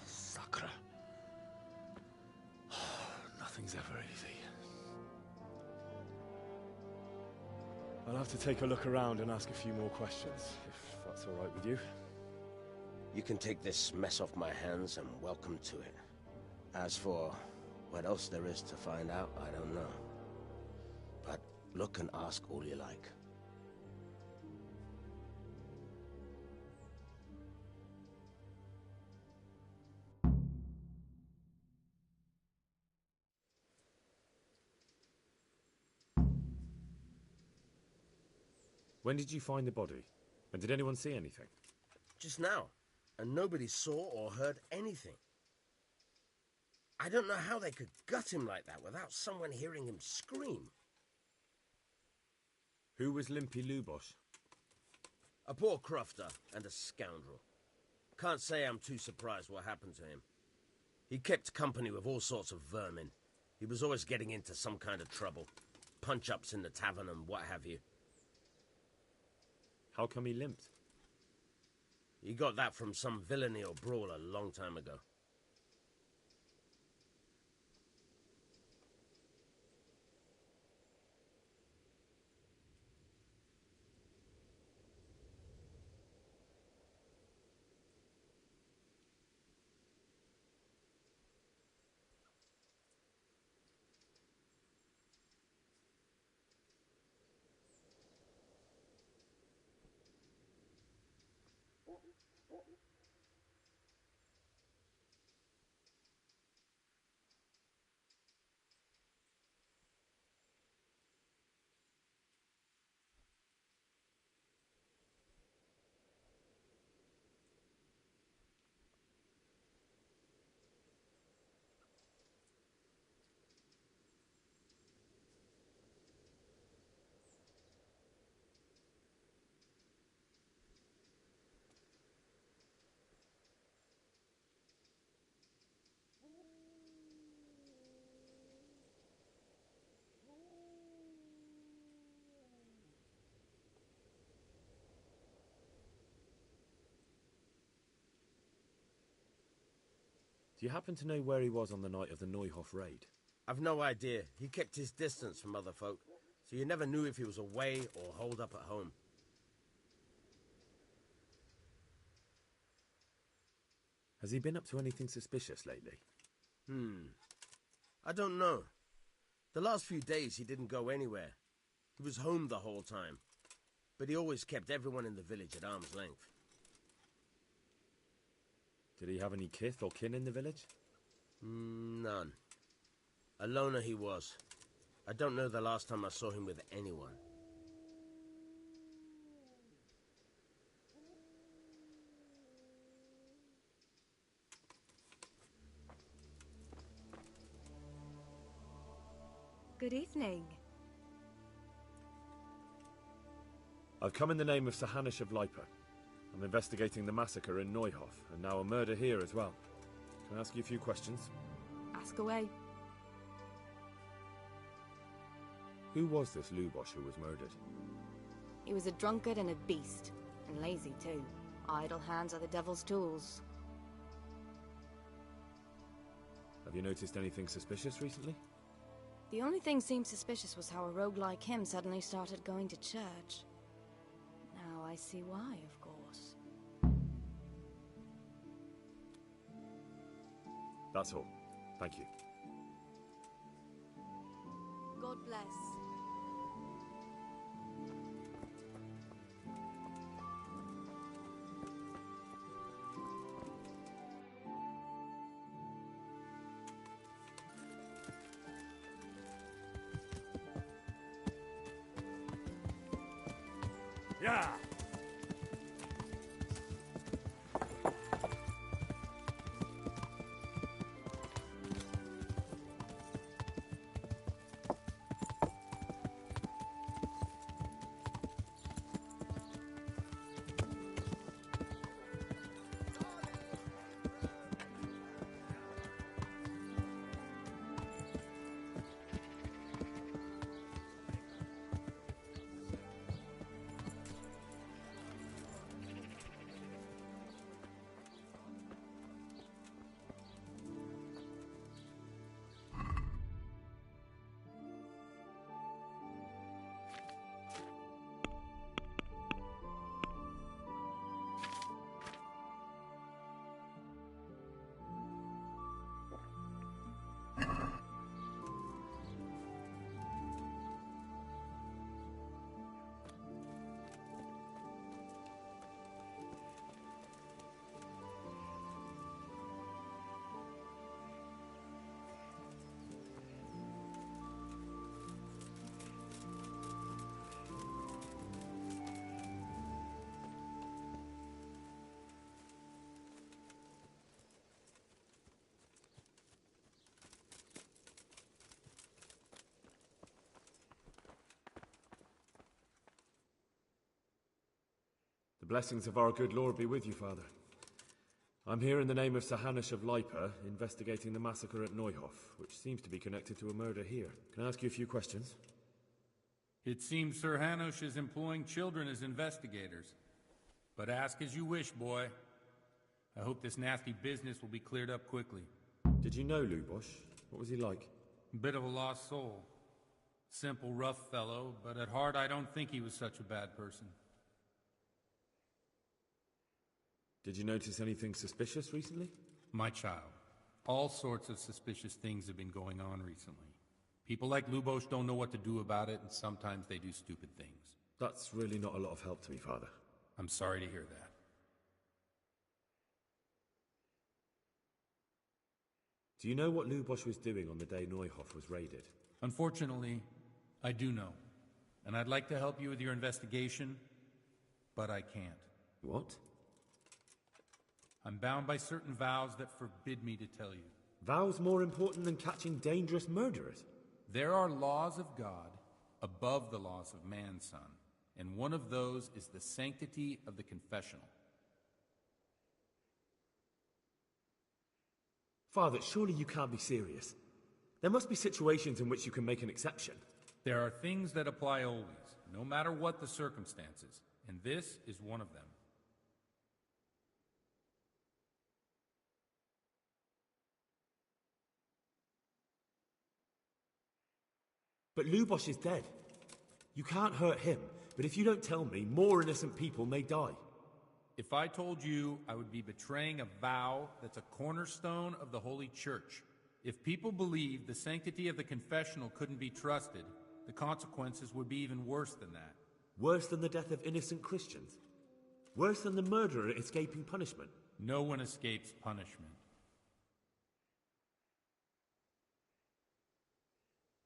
[SPEAKER 2] Sacre. Nothing's ever easy. I'll have to take a look around and ask a few more questions, if that's all right with you.
[SPEAKER 13] You can take this mess off my hands and welcome to it. As for what else there is to find out, I don't know. But look and ask all you like.
[SPEAKER 2] When did you find the body? And did anyone see anything?
[SPEAKER 13] Just now. And nobody saw or heard anything. I don't know how they could gut him like that without someone hearing him scream.
[SPEAKER 2] Who was Limpy Lubosh?
[SPEAKER 13] A poor crofter and a scoundrel. Can't say I'm too surprised what happened to him. He kept company with all sorts of vermin. He was always getting into some kind of trouble. Punch-ups in the tavern and what have you.
[SPEAKER 2] How come he limped?
[SPEAKER 13] He got that from some villainy or brawl a long time ago.
[SPEAKER 2] Do you happen to know where he was on the night of the Neuhof raid?
[SPEAKER 13] I've no idea. He kept his distance from other folk, so you never knew if he was away or holed up at home.
[SPEAKER 2] Has he been up to anything suspicious lately?
[SPEAKER 13] I don't know. The last few days he didn't go anywhere. He was home the whole time. But he always kept everyone in the village at arm's length.
[SPEAKER 2] Did he have any kith or kin in the village?
[SPEAKER 13] None. A loner he was. I don't know the last time I saw him with anyone.
[SPEAKER 14] Good evening.
[SPEAKER 2] I've come in the name of Sir Hanish of Lipa. I'm investigating the massacre in Neuhof, and now a murder here as well. Can I ask you a few questions?
[SPEAKER 14] Ask away.
[SPEAKER 2] Who was this Lubosh who was murdered?
[SPEAKER 14] He was a drunkard and a beast, and lazy too. Idle hands are the devil's tools.
[SPEAKER 2] Have you noticed anything suspicious recently?
[SPEAKER 14] The only thing seemed suspicious was how a rogue like him suddenly started going to church. Now I see why, of course.
[SPEAKER 2] That's all. Thank you.
[SPEAKER 14] God bless.
[SPEAKER 1] Yeah!
[SPEAKER 2] The blessings of our good Lord be with you, Father. I'm here in the name of Sir Hanish of Lipa, investigating the massacre at Neuhof, which seems to be connected to a murder here. Can I ask you a few questions?
[SPEAKER 15] It seems Sir Hanish is employing children as investigators. But ask as you wish, boy. I hope this nasty business will be cleared up quickly.
[SPEAKER 2] Did you know Lubosh? What was he like?
[SPEAKER 15] Bit of a lost soul. Simple, rough fellow, but at heart I don't think he was such a bad person.
[SPEAKER 2] Did you notice anything suspicious recently?
[SPEAKER 15] My child, all sorts of suspicious things have been going on recently. People like Lubosh don't know what to do about it, and sometimes they do stupid things.
[SPEAKER 2] That's really not a lot of help to me, Father.
[SPEAKER 15] I'm sorry to hear that.
[SPEAKER 2] Do you know what Lubosh was doing on the day Neuhof was raided?
[SPEAKER 15] Unfortunately, I do know. And I'd like to help you with your investigation, but I can't.
[SPEAKER 2] What?
[SPEAKER 15] I'm bound by certain vows that forbid me to tell you.
[SPEAKER 2] Vows more important than catching dangerous murderers?
[SPEAKER 15] There are laws of God above the laws of man, son, and one of those is the sanctity of the confessional.
[SPEAKER 2] Father, surely you can't be serious. There must be situations in which you can make an exception.
[SPEAKER 15] There are things that apply always, no matter what the circumstances, and this is one of them.
[SPEAKER 2] But Lubosh is dead. You can't hurt him, but if you don't tell me, more innocent people may die.
[SPEAKER 15] If I told you, I would be betraying a vow that's a cornerstone of the Holy Church. If people believed the sanctity of the confessional couldn't be trusted, the consequences would be even worse than that.
[SPEAKER 2] Worse than the death of innocent Christians? Worse than the murderer escaping punishment?
[SPEAKER 15] No one escapes punishment.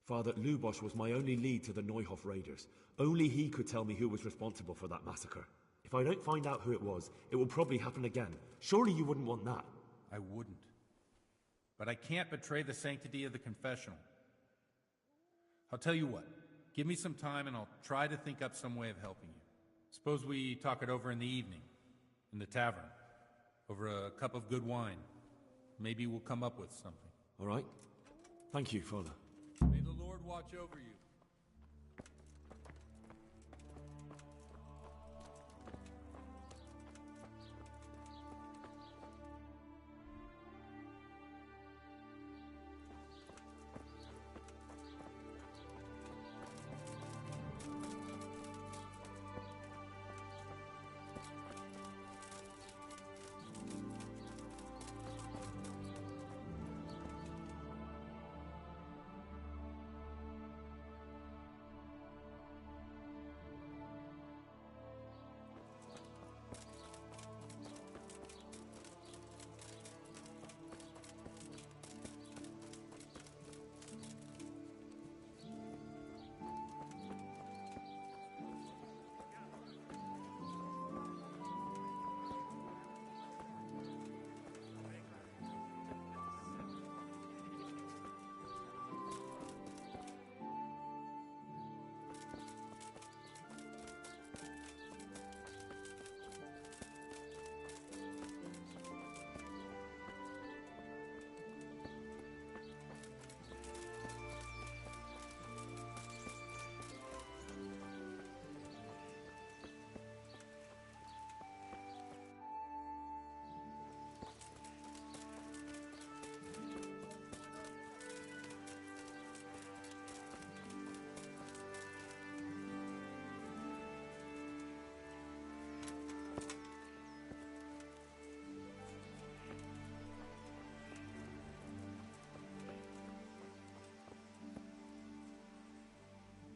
[SPEAKER 2] Father, Lubosh was my only lead to the Neuhof raiders. Only he could tell me who was responsible for that massacre. If I don't find out who it was, it will probably happen again. Surely you wouldn't want that.
[SPEAKER 15] I wouldn't. But I can't betray the sanctity of the confessional. I'll tell you what. Give me some time and I'll try to think up some way of helping you. Suppose we talk it over in the evening, in the tavern, over a cup of good wine. Maybe we'll come up with something.
[SPEAKER 2] All right. Thank you, Father.
[SPEAKER 15] May the Lord watch over you.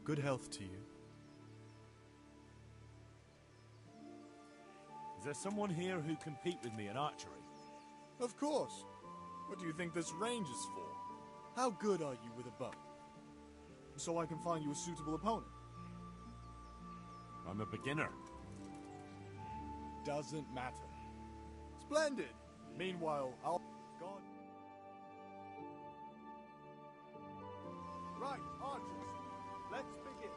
[SPEAKER 3] Good health to you.
[SPEAKER 16] Is there someone here who compete with me in archery?
[SPEAKER 3] Of course. What do you think this range is for? How good are you with a bow? So I can find you a suitable opponent.
[SPEAKER 16] I'm a beginner.
[SPEAKER 3] Doesn't matter. Splendid! Meanwhile, I'll... God... Right, archers. Let's begin.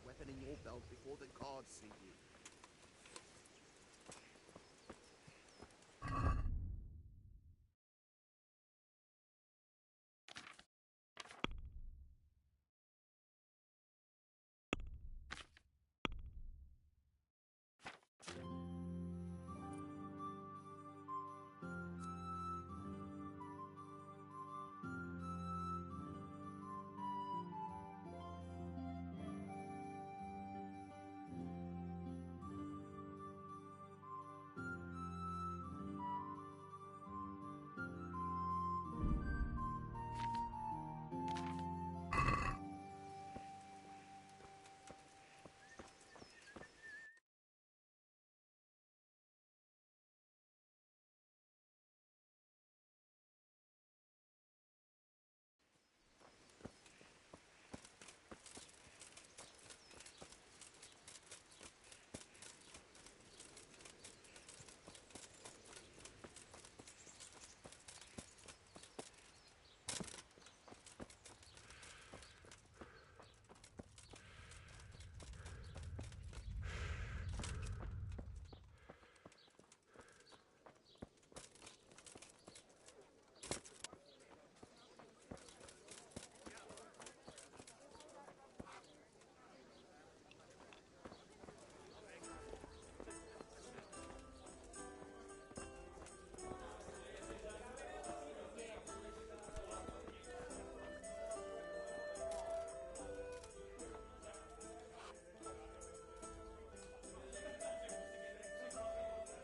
[SPEAKER 10] Weapon in your belt before the guards see you.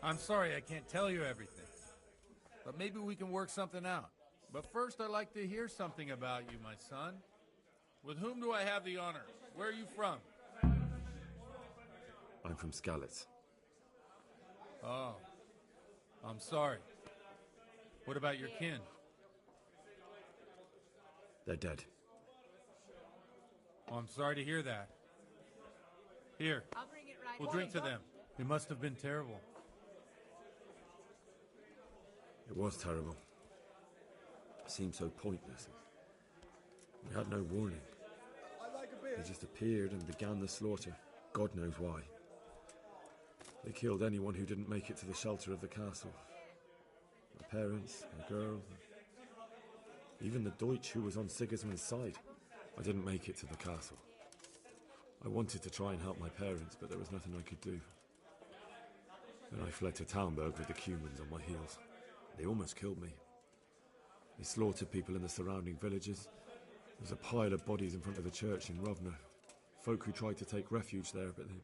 [SPEAKER 15] I'm sorry I can't tell you everything. But maybe we can work something out. But first I'd like to hear something about you, my son. With whom do I have the honor? Where are you from?
[SPEAKER 2] I'm from Skalitz.
[SPEAKER 15] Oh, I'm sorry. What about your kin?
[SPEAKER 2] They're dead.
[SPEAKER 15] Oh, I'm sorry to hear that. Here, we'll drink to them. It must have been terrible.
[SPEAKER 2] It was terrible. It seemed so pointless. We had no warning. They just appeared and began the slaughter. God knows why. They killed anyone who didn't make it to the shelter of the castle. My parents, my girl, even the Deutsch who was on Sigismund's side. I didn't make it to the castle. I wanted to try and help my parents, but there was nothing I could do. Then I fled to Talmberg with the Cumans on my heels. They almost killed me. They slaughtered people in the surrounding villages. There's a pile of bodies in front of the church in Rovno. Folk who tried to take refuge there, but they...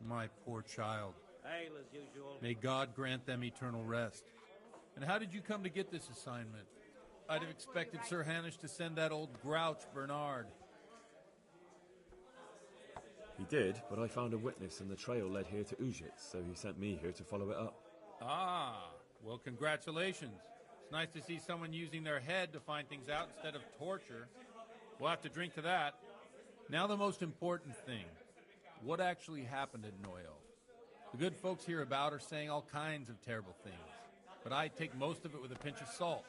[SPEAKER 15] My poor child.
[SPEAKER 12] Hail as usual.
[SPEAKER 15] May God grant them eternal rest. And how did you come to get this assignment? I'd have expected Sir Hanish to send that old grouch, Bernard.
[SPEAKER 2] He did, but I found a witness and the trail led here to Ujits, so he sent me here to follow it up.
[SPEAKER 15] Ah, well, congratulations. It's nice to see someone using their head to find things out instead of torture. We'll have to drink to that. Now the most important thing. What actually happened at Noyo? The good folks hereabout are saying all kinds of terrible things, but I take most of it with a pinch of salt.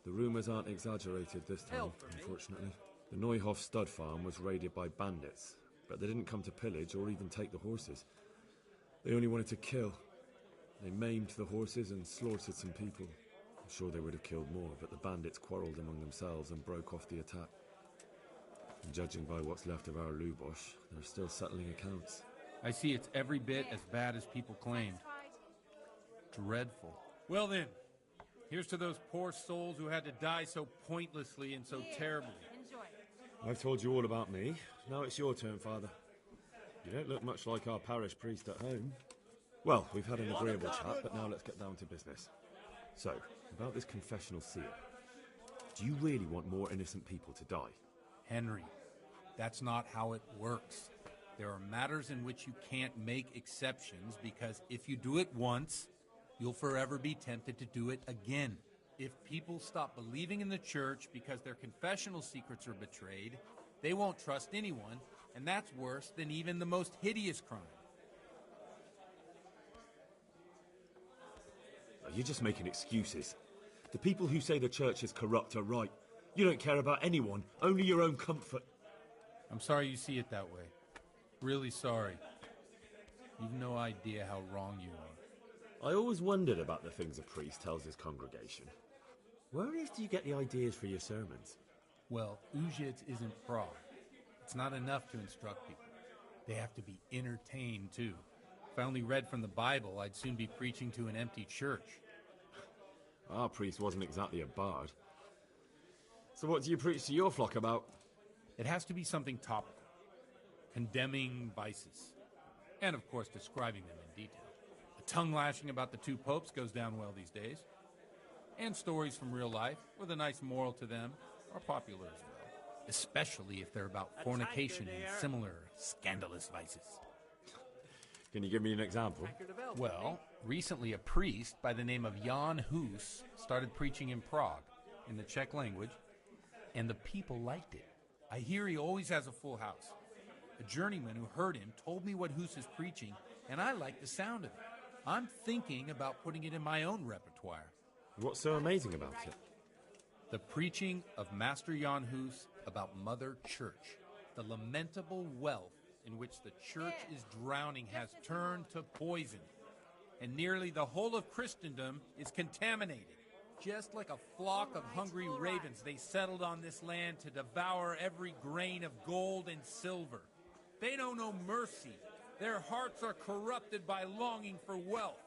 [SPEAKER 2] The rumours aren't exaggerated this time, unfortunately. The Neuhof stud farm was raided by bandits, but they didn't come to pillage or even take the horses. They only wanted to kill. They maimed the horses and slaughtered some people. I'm sure they would have killed more, but the bandits quarrelled among themselves and broke off the attack. And judging by what's left of our Lubosh, they're still settling accounts.
[SPEAKER 15] I see it's every bit as bad as people claimed. Dreadful. Well then, here's to those poor souls who had to die so pointlessly and so terribly.
[SPEAKER 2] I've told you all about me. Now it's your turn, Father. You don't look much like our parish priest at home. Well, we've had an agreeable chat, but now let's get down to business. So, about this confessional seal. Do you really want more innocent people to die?
[SPEAKER 15] Henry, that's not how it works. There are matters in which you can't make exceptions because if you do it once, you'll forever be tempted to do it again. If people stop believing in the church because their confessional secrets are betrayed, they won't trust anyone, and that's worse than even the most hideous crime.
[SPEAKER 2] You're just making excuses. The people who say the church is corrupt are right. You don't care about anyone, only your own comfort.
[SPEAKER 15] I'm sorry you see it that way. Really sorry. You've no idea how wrong you are.
[SPEAKER 2] I always wondered about the things a priest tells his congregation. Where on earth do you get the ideas for your sermons?
[SPEAKER 15] Well, Ujits isn't Prague. It's not enough to instruct people. They have to be entertained, too. If I only read from the Bible, I'd soon be preaching to an empty church.
[SPEAKER 2] Our priest wasn't exactly a bard. So what do you preach to your flock about?
[SPEAKER 15] It has to be something topical. Condemning vices. And, of course, describing them in detail. The tongue-lashing about the two popes goes down well these days. And stories from real life, with a nice moral to them, are popular as well. Especially if they're about fornication and similar scandalous vices.
[SPEAKER 2] Can you give me an example?
[SPEAKER 15] Well, recently a priest by the name of Jan Hus started preaching in Prague, in the Czech language, and the people liked it. I hear he always has a full house. A journeyman who heard him told me what Hus is preaching, and I like the sound of it. I'm thinking about putting it in my own repertoire.
[SPEAKER 2] What's so amazing about it?
[SPEAKER 15] The preaching of Master Jan Hus about Mother Church. The lamentable wealth in which the church is drowning has turned to poison. And nearly the whole of Christendom is contaminated. Just like a flock of hungry ravens, they settled on this land to devour every grain of gold and silver. They know no mercy. Their hearts are corrupted by longing for wealth,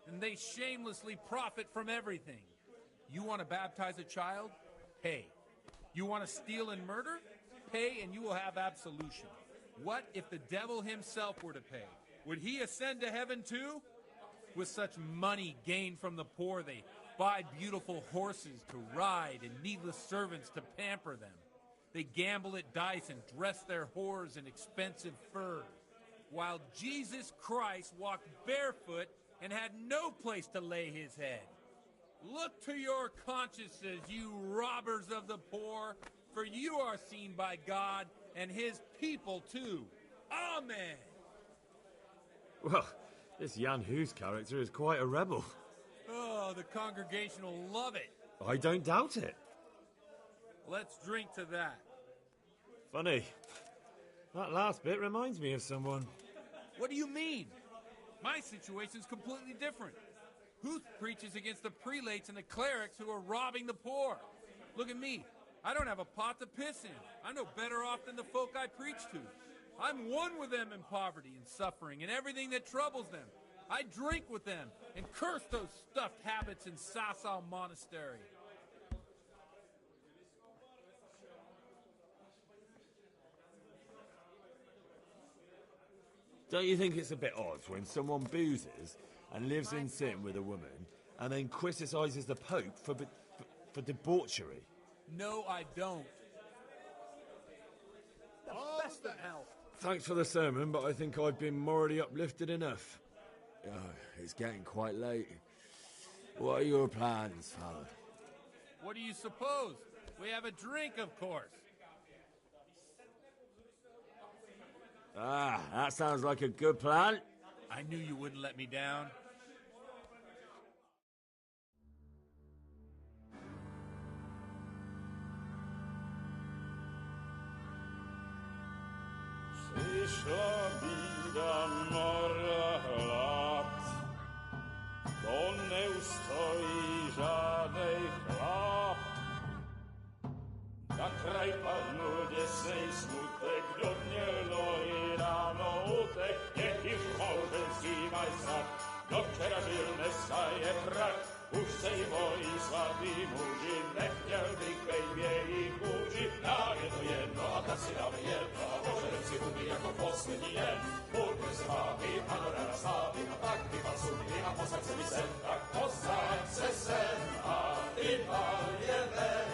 [SPEAKER 15] and they shamelessly profit from everything. You want to baptize a child? Pay. You want to steal and murder? pay and you will have absolution. What if the devil himself were to pay? Would he ascend to heaven too? With such money gained from the poor, they buy beautiful horses to ride and needless servants to pamper them. They gamble at dice and dress their whores in expensive furs, while Jesus Christ walked barefoot and had no place to lay his head. Look to your consciences, you robbers of the poor, for you are seen by God and his people too. Amen.
[SPEAKER 2] Well, this Jan Hughes character is quite a rebel.
[SPEAKER 15] Oh, the congregation will love it.
[SPEAKER 2] I don't doubt it.
[SPEAKER 15] Let's drink to that.
[SPEAKER 2] Funny. That last bit reminds me of someone.
[SPEAKER 15] What do you mean? My situation's completely different. Huth preaches against the prelates and the clerics who are robbing the poor. Look at me. I don't have a pot to piss in. I'm no better off than the folk I preach to. I'm one with them in poverty and suffering and everything that troubles them. I drink with them and curse those stuffed habits in Sasau Monastery.
[SPEAKER 2] Don't you think it's a bit odd when someone boozes and lives in sin with a woman and then criticises the Pope for debauchery?
[SPEAKER 15] No, I don't. The best of health.
[SPEAKER 2] Thanks for the sermon, but I think I've been morally uplifted enough. Oh, it's getting quite late. What are your plans, Father?
[SPEAKER 15] What do you suppose? We have a drink, of course.
[SPEAKER 2] Ah, that sounds like a good plan.
[SPEAKER 15] I knew you wouldn't let me down.
[SPEAKER 17] Przyszła bida mora lat, to nie ustoi żadnej chlap. Na kraj padł desnej smutek, do mnie loi rano utek, niech już może zimaj sad, do wczera żylne staje brak. Už se jí bojí svatý muži, nechtěl bych bejbě jí kůži. Na jedno a tak si dáme jedno a požerem si huby jako poslední jen. Půjďme se váhy, panorama slávy a tak vypal sumy a posaď se mi sem. Tak posaď se sem a vypal je ven.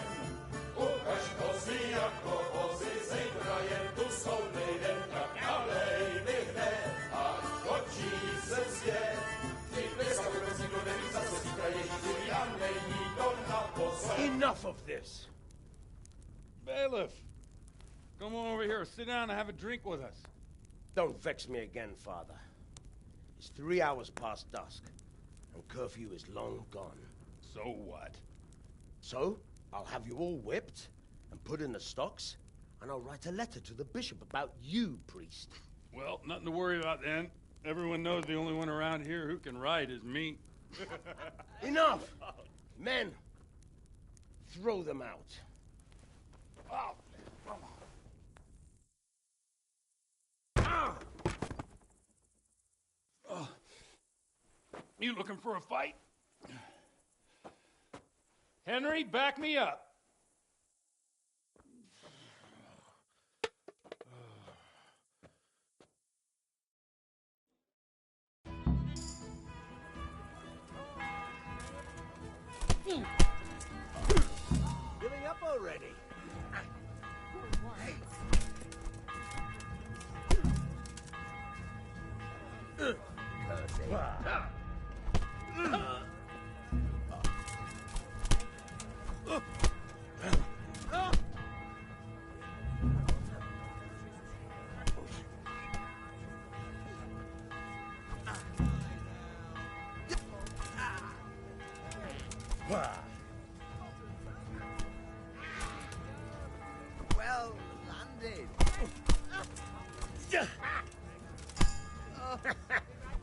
[SPEAKER 17] Ukaž kozy jako vozy, zítra jen tu jsou nejdem, tak nalej mi hned a točí se svět.
[SPEAKER 13] Enough of this!
[SPEAKER 7] Bailiff! Come on over here, sit down and have a drink with us.
[SPEAKER 13] Don't vex me again, Father. It's 3 hours past dusk, and curfew is long gone.
[SPEAKER 7] So what?
[SPEAKER 13] So, I'll have you all whipped, and put in the stocks, and I'll write a letter to the bishop about you, priest.
[SPEAKER 7] Well, nothing to worry about then. Everyone knows the only one around here who can write is me.
[SPEAKER 13] Enough! Men, throw them out.
[SPEAKER 7] Oh. Oh. You looking for a fight? Henry, back me up.
[SPEAKER 10] Giving up already? Well landed.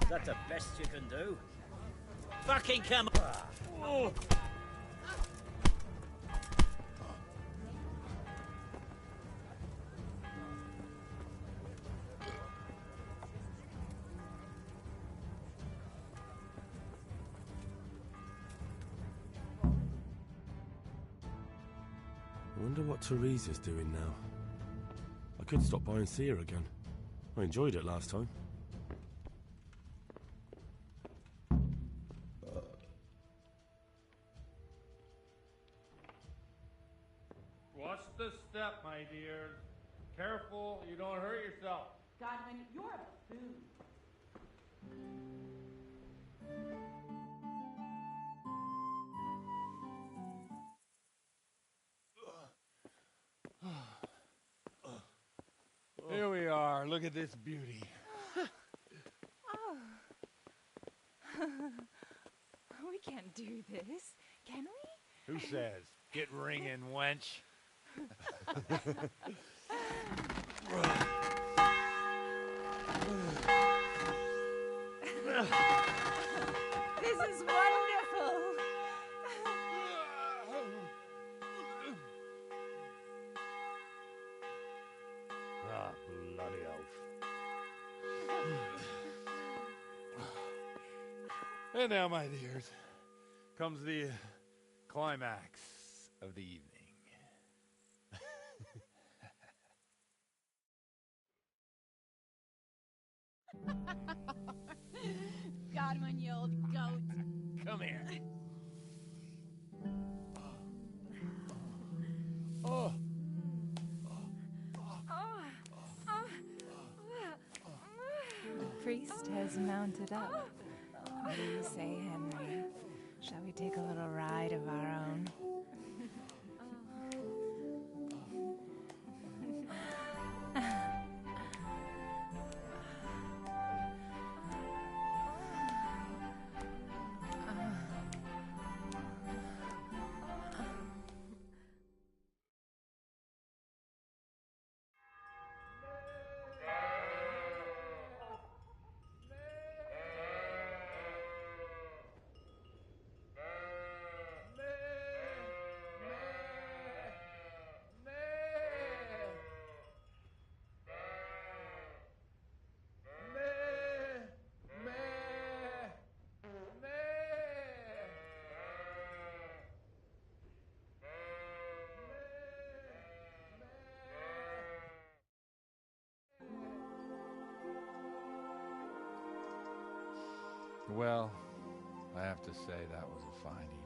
[SPEAKER 12] Is that the best you can do? Fucking come on!
[SPEAKER 2] I wonder what Teresa's doing now.
[SPEAKER 8] I could stop by and see her again. I enjoyed it last time.
[SPEAKER 15] Watch the step, my dear. Careful, you don't hurt yourself.
[SPEAKER 18] Godwin, you're a buffoon.
[SPEAKER 15] Here we are. Look at this beauty.
[SPEAKER 19] Oh. We can't do this, can we?
[SPEAKER 15] Who says? Get ringing, wench.
[SPEAKER 19] This is wonderful.
[SPEAKER 15] Ah, bloody oath. And now, my dears, comes the climax of the evening.
[SPEAKER 18] Godwin, you old goat.
[SPEAKER 15] Come here. Oh.
[SPEAKER 19] The priest has mounted up. What do you say, Henry? Shall we take a little ride of our own?
[SPEAKER 15] Well, I have to say that was a fine evening.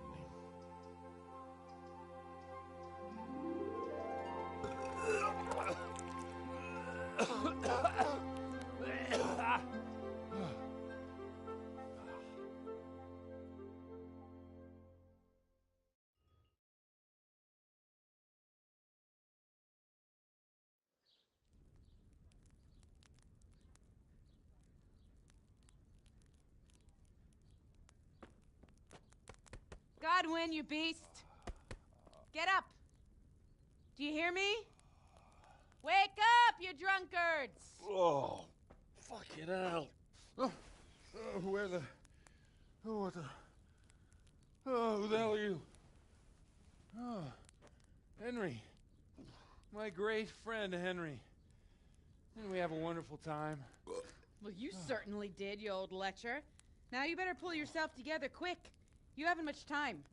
[SPEAKER 18] Godwin, you beast! Get up! Do you hear me? Wake up, you drunkards!
[SPEAKER 15] Oh, fucking hell. Where the... Oh, what the... Oh, who the hell are you? Oh, Henry. My great friend, Henry. Didn't we have a wonderful time?
[SPEAKER 18] Well, you certainly did, you old lecher. Now you better pull yourself together quick. You haven't much time.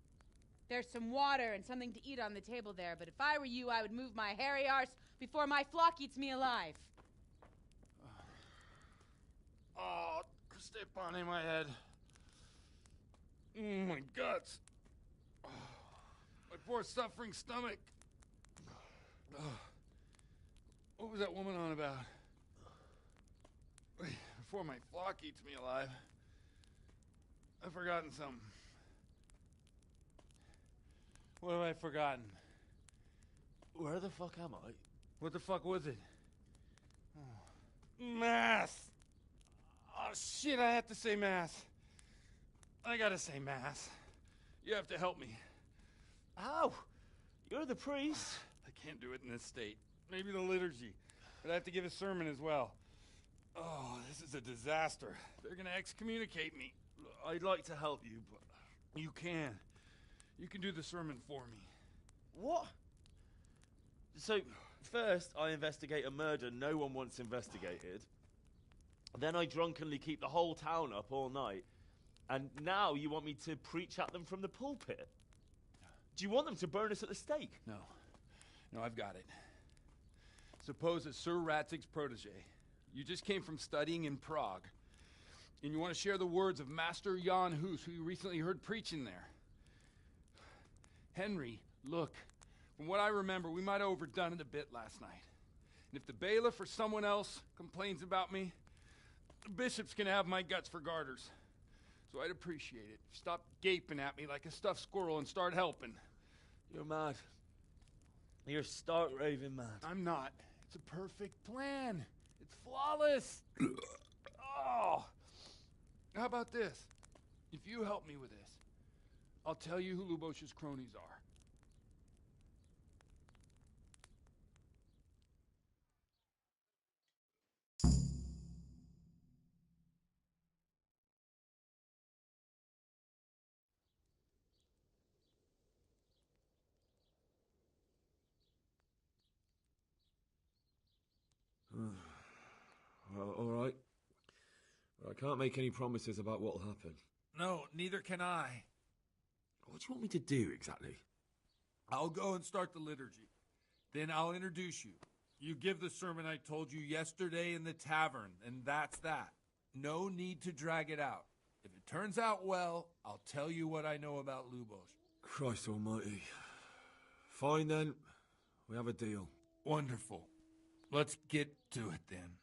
[SPEAKER 18] There's some water and something to eat on the table there, but if I were you, I would move my hairy arse before my flock eats me alive.
[SPEAKER 15] Oh, step on in my head. My guts. Oh, my poor suffering stomach. Oh, what was that woman on about? Before my flock eats me alive. I've forgotten something. What have I forgotten?
[SPEAKER 8] Where the fuck am I?
[SPEAKER 15] What the fuck was it? Oh. Mass! Oh, shit, I have to say mass. I gotta say mass. You have to help me.
[SPEAKER 8] How? You're the priest.
[SPEAKER 15] I can't do it in this state. Maybe the liturgy. But I have to give a sermon as well. Oh, this is a disaster. They're gonna excommunicate me. I'd like to help you, but you can. You can do the sermon for me.
[SPEAKER 2] What? So, first I investigate a murder no one wants investigated. Then I drunkenly keep the whole town up all night. And now you want me to preach at them from the pulpit? Do you want them to burn us at the stake?
[SPEAKER 15] No. No, I've got it.
[SPEAKER 20] Suppose as Sir Ratzig's protege, you just came from studying in Prague, and you want to share the words of Master Jan Hus, who you recently heard preaching there. Henry, look, from what I remember, we might have overdone it a bit last night. And if the bailiff or someone else complains about me, the bishop's gonna have my guts for garters. So I'd appreciate it if you stop gaping at me like a stuffed squirrel and start helping.
[SPEAKER 16] You're mad. You're stark raving mad.
[SPEAKER 20] I'm not. It's a perfect plan. It's flawless. Oh. How about this? If you help me with this, I'll tell you who Lubosh's cronies are.
[SPEAKER 2] Well, all right. But I can't make any promises about what'll happen.
[SPEAKER 15] No, neither can I.
[SPEAKER 2] What do you want me to do exactly?
[SPEAKER 15] I'll go and start the liturgy. Then I'll introduce you. You give the sermon I told you yesterday in the tavern, and that's that. No need to drag it out. If it turns out well, I'll tell you what I know about Lubosh.
[SPEAKER 2] Christ almighty. Fine then. We have a deal.
[SPEAKER 15] Wonderful. Let's get to it then.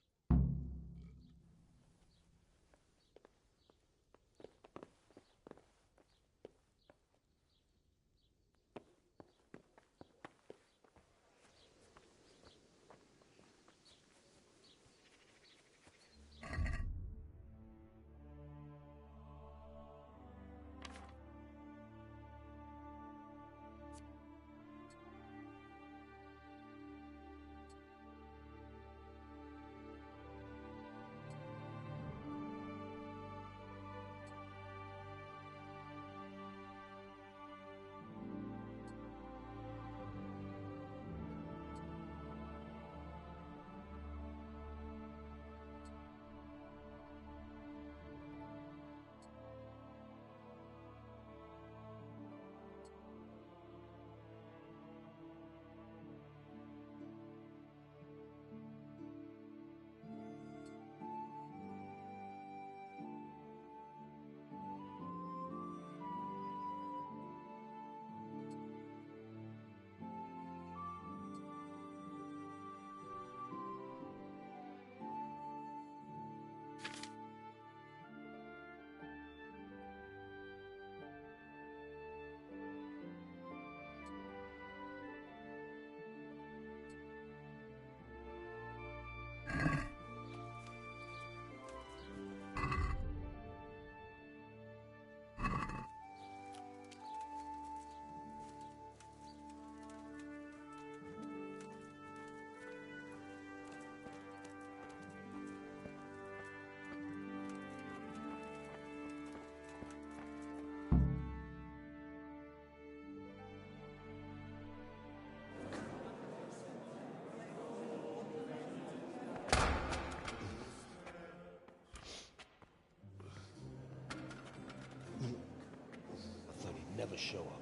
[SPEAKER 13] Never show up.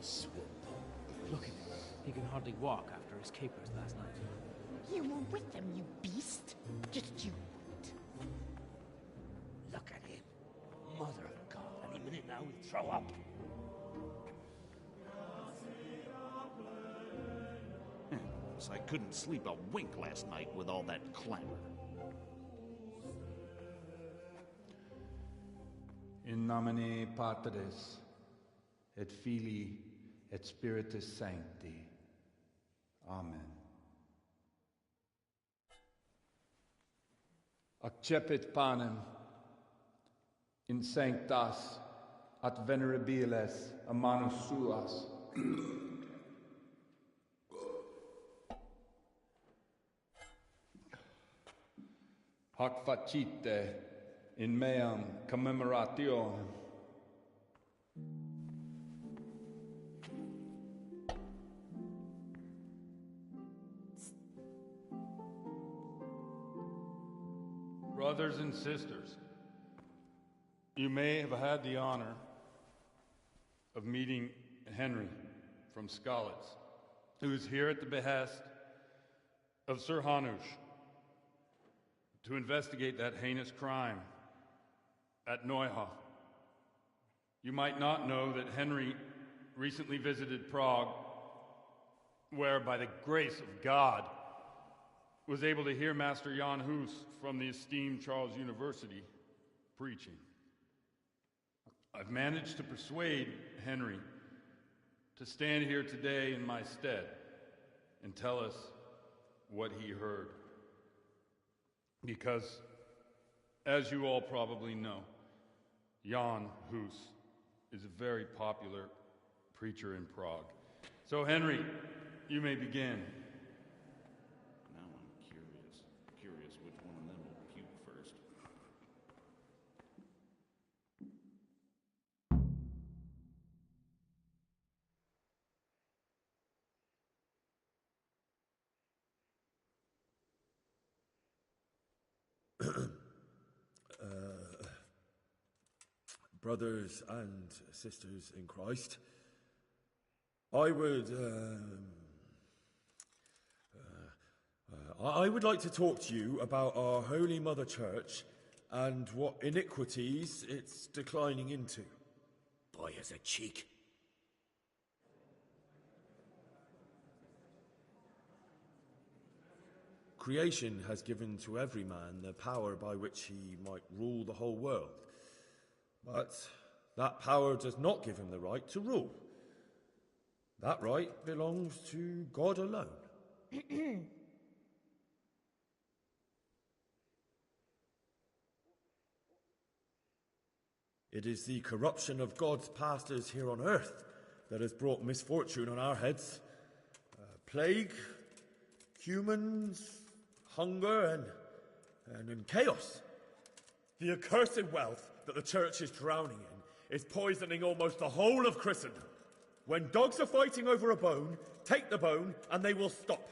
[SPEAKER 13] Swimp.
[SPEAKER 21] Look at him. He can hardly walk after his capers last night.
[SPEAKER 22] You were with them, you beast. Just you wait.
[SPEAKER 13] Look at him. Mother of God. Any minute now he'll throw up.
[SPEAKER 23] Guess I couldn't sleep a wink last night with all that clamor.
[SPEAKER 15] In nomine Patris, et Filii, et Spiritus Sancti. Amen. Accepit panem in sanctas at venerabiles a manus suas. Hac facite in meam commemorationem. Brothers and sisters, you may have had the honor of meeting Henry from Skalitz, who is here at the behest
[SPEAKER 20] of Sir Hanush to investigate that heinous crime at Neuhof. You might not know that Henry recently visited Prague, where, by the grace of God, was able to hear Master Jan Hus from the esteemed Charles University preaching. I've managed to persuade Henry to stand here today in my stead and tell us what he heard. Because, as you all probably know, Jan Hus is a very popular preacher in Prague. So, Henry, you may begin.
[SPEAKER 23] Now I'm curious which one of them will puke first.
[SPEAKER 2] Brothers and sisters in Christ, I would like to talk to you about our Holy Mother Church and what iniquities it's declining into.
[SPEAKER 13] Boy has a cheek.
[SPEAKER 2] Creation has given to every man the power by which he might rule the whole world. But that power does not give him the right to rule. That right belongs to God alone. It is the corruption of God's pastors here on earth that has brought misfortune on our heads. Plague, humans, hunger, and chaos. The accursed wealth that the church is drowning in is poisoning almost the whole of Christendom. When dogs are fighting over a bone, take the bone and they will stop.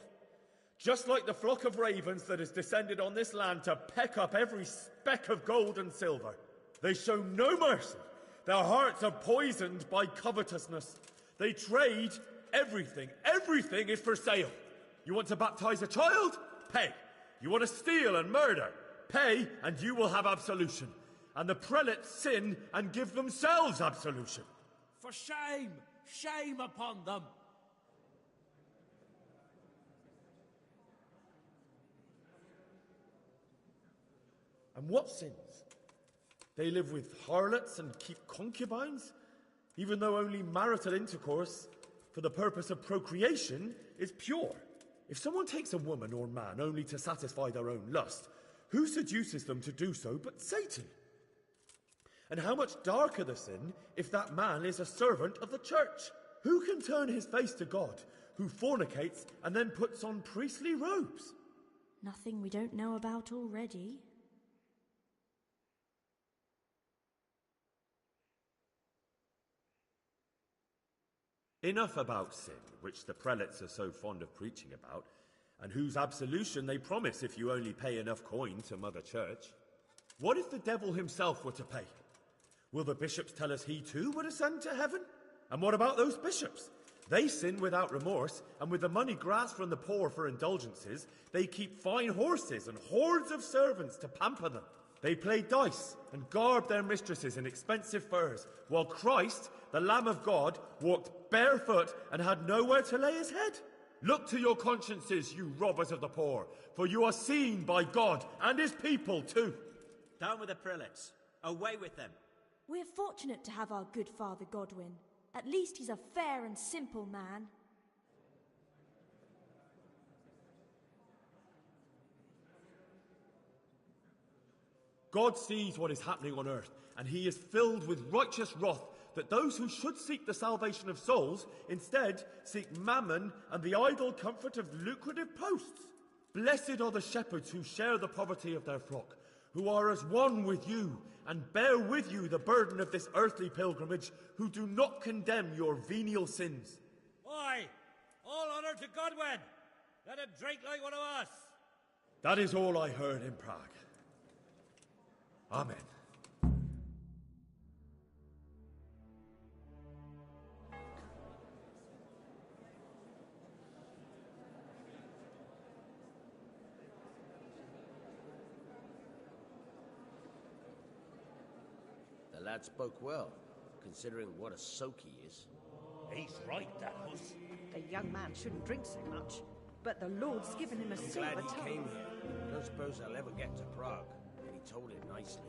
[SPEAKER 2] Just like the flock of ravens that has descended on this land to peck up every speck of gold and silver. They show no mercy. Their hearts are poisoned by covetousness. They trade everything. Everything is for sale. You want to baptize a child? Pay. You want to steal and murder? Pay, and you will have absolution. And the prelates sin and give themselves absolution.
[SPEAKER 16] For shame! Shame upon them!
[SPEAKER 2] And what sins? They live with harlots and keep concubines, even though only marital intercourse for the purpose of procreation is pure. If someone takes a woman or man only to satisfy their own lust, who seduces them to do so but Satan? And how much darker the sin if that man is a servant of the church? Who can turn his face to God, who fornicates and then puts on priestly robes?
[SPEAKER 4] Nothing we don't know about already.
[SPEAKER 2] Enough about sin, which the prelates are so fond of preaching about, and whose absolution they promise if you only pay enough coin to Mother Church. What if the devil himself were to pay? Will the bishops tell us he too would ascend to heaven? And what about those bishops? They sin without remorse, and with the money grasped from the poor for indulgences, they keep fine horses and hordes of servants to pamper them. They play dice and garb their mistresses in expensive furs, while Christ, the Lamb of God, walked barefoot and had nowhere to lay his head. Look to your consciences, you robbers of the poor, for you are seen by God and his people too.
[SPEAKER 5] Down with the prelates. Away with them.
[SPEAKER 4] We're fortunate to have our good Father Godwin. At least he's a fair and simple man.
[SPEAKER 2] God sees what is happening on earth, and he is filled with righteous wrath that those who should seek the salvation of souls instead seek mammon and the idle comfort of lucrative posts. Blessed are the shepherds who share the poverty of their flock, who are as one with you and bear with you the burden of this earthly pilgrimage, who do not condemn your venial sins.
[SPEAKER 12] Why? All honor to Godwin! Let him drink like one of us!
[SPEAKER 2] That is all I heard in Prague. Amen.
[SPEAKER 13] lad spoke well, considering what a soak he is.
[SPEAKER 6] He's right, that was.
[SPEAKER 9] The young man shouldn't drink so much, but the Lord's given him a
[SPEAKER 13] I'm
[SPEAKER 9] silver
[SPEAKER 13] glad he
[SPEAKER 9] tongue.
[SPEAKER 13] came here. I don't suppose I'll ever get to Prague, and he told it nicely.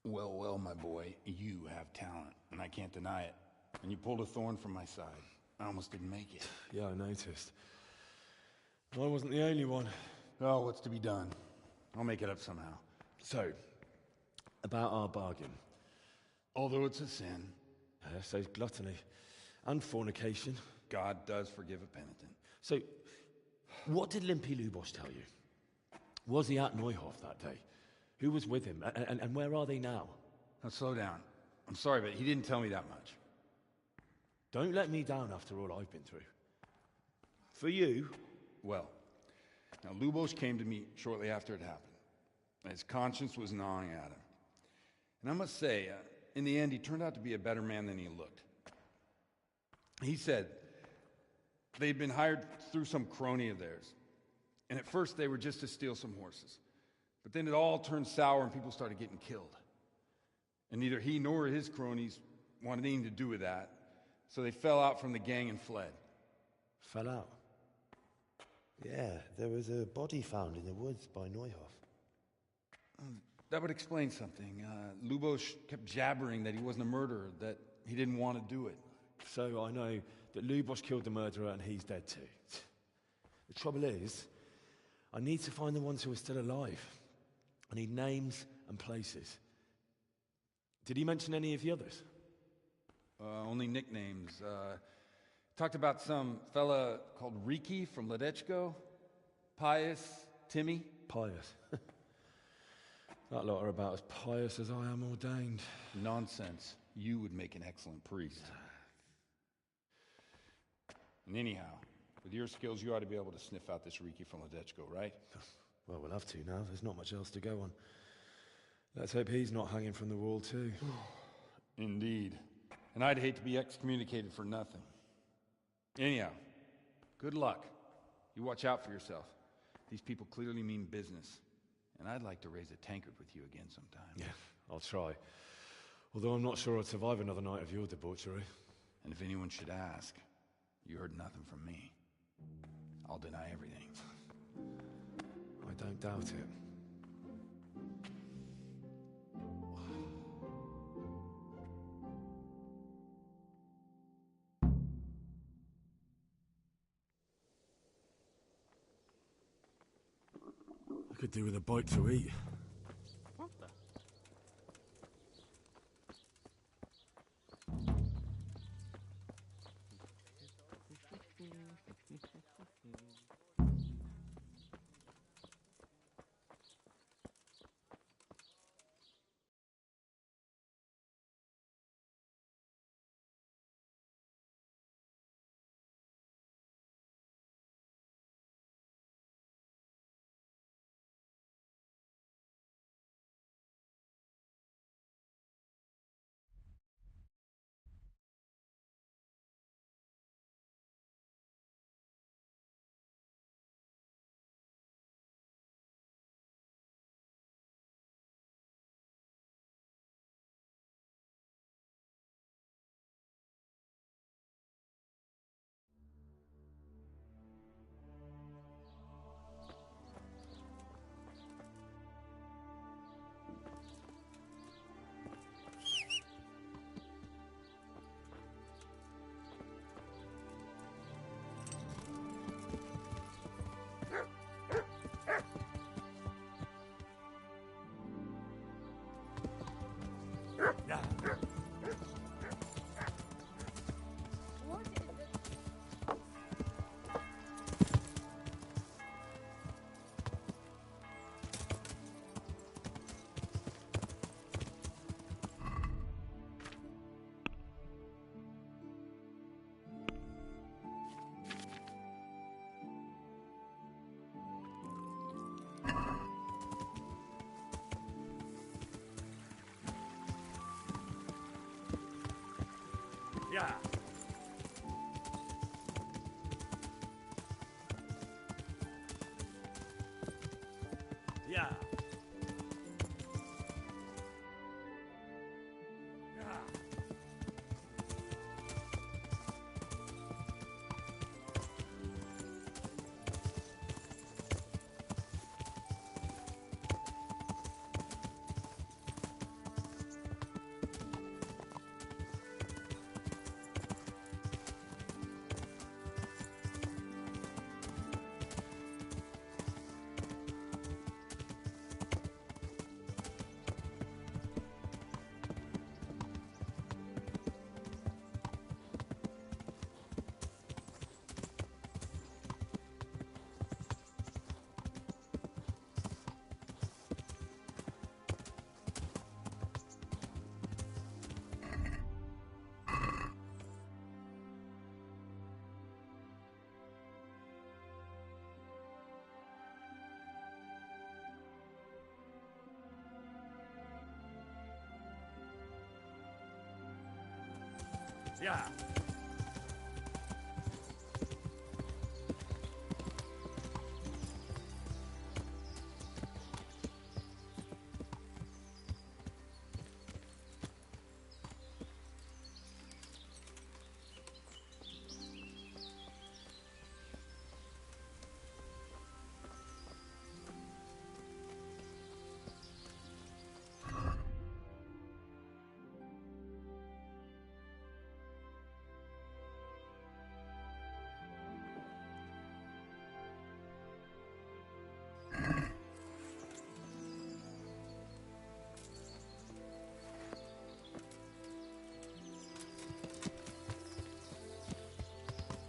[SPEAKER 15] Well, well, my boy, you have talent, and I can't deny it. And you pulled a thorn from my side. I almost didn't make it.
[SPEAKER 2] Yeah, I noticed. I wasn't the only one.
[SPEAKER 15] Oh, what's to be done? I'll make it up somehow.
[SPEAKER 2] So, about our bargain.
[SPEAKER 15] Although it's a sin.
[SPEAKER 2] So's gluttony. And fornication.
[SPEAKER 15] God does forgive a penitent.
[SPEAKER 2] So, what did Limpy Lubos tell you? Was he at Neuhof that day? Who was with him? And where are they now?
[SPEAKER 15] Now, slow down. I'm sorry, but he didn't tell me that much.
[SPEAKER 2] Don't let me down after all I've been through. For you...
[SPEAKER 15] Well, now Lubos came to me shortly after it happened. His conscience was gnawing at him. And I must say, in the end, he turned out to be a better man than he looked. He said they'd been hired through some crony of theirs. And at first they were just to steal some horses. But then it all turned sour and people started getting killed. And neither he nor his cronies wanted anything to do with that. So they fell out from the gang and fled.
[SPEAKER 2] Fell out?
[SPEAKER 11] Yeah, there was a body found in the woods by Neuhof.
[SPEAKER 15] That would explain something. Lubos kept jabbering that he wasn't a murderer, that he didn't want to do it.
[SPEAKER 2] So I know that Lubos killed the murderer and he's dead too. The trouble is, I need to find the ones who are still alive. I need names and places. Did he mention any of the others?
[SPEAKER 15] Only nicknames. Talked about some fella called Riki from Ledechko. Pius, Timmy.
[SPEAKER 2] Pius. That lot are about as pious as I am ordained.
[SPEAKER 15] Nonsense. You would make an excellent priest. And anyhow, with your skills, you ought to be able to sniff out this Riki from Ledechko, right?
[SPEAKER 2] Well, we'll have to now. There's not much else to go on. Let's hope he's not hanging from the wall too.
[SPEAKER 15] Indeed. And I'd hate to be excommunicated for nothing. Anyhow, good luck. You watch out for yourself. These people clearly mean business. And I'd like to raise a tankard with you again sometime.
[SPEAKER 2] Yeah, I'll try. Although I'm not sure I'd survive another night of your debauchery.
[SPEAKER 15] And if anyone should ask, you heard nothing from me. I'll deny everything.
[SPEAKER 2] I don't doubt it. I could do with a bite to eat.
[SPEAKER 6] What the?
[SPEAKER 2] Yeah.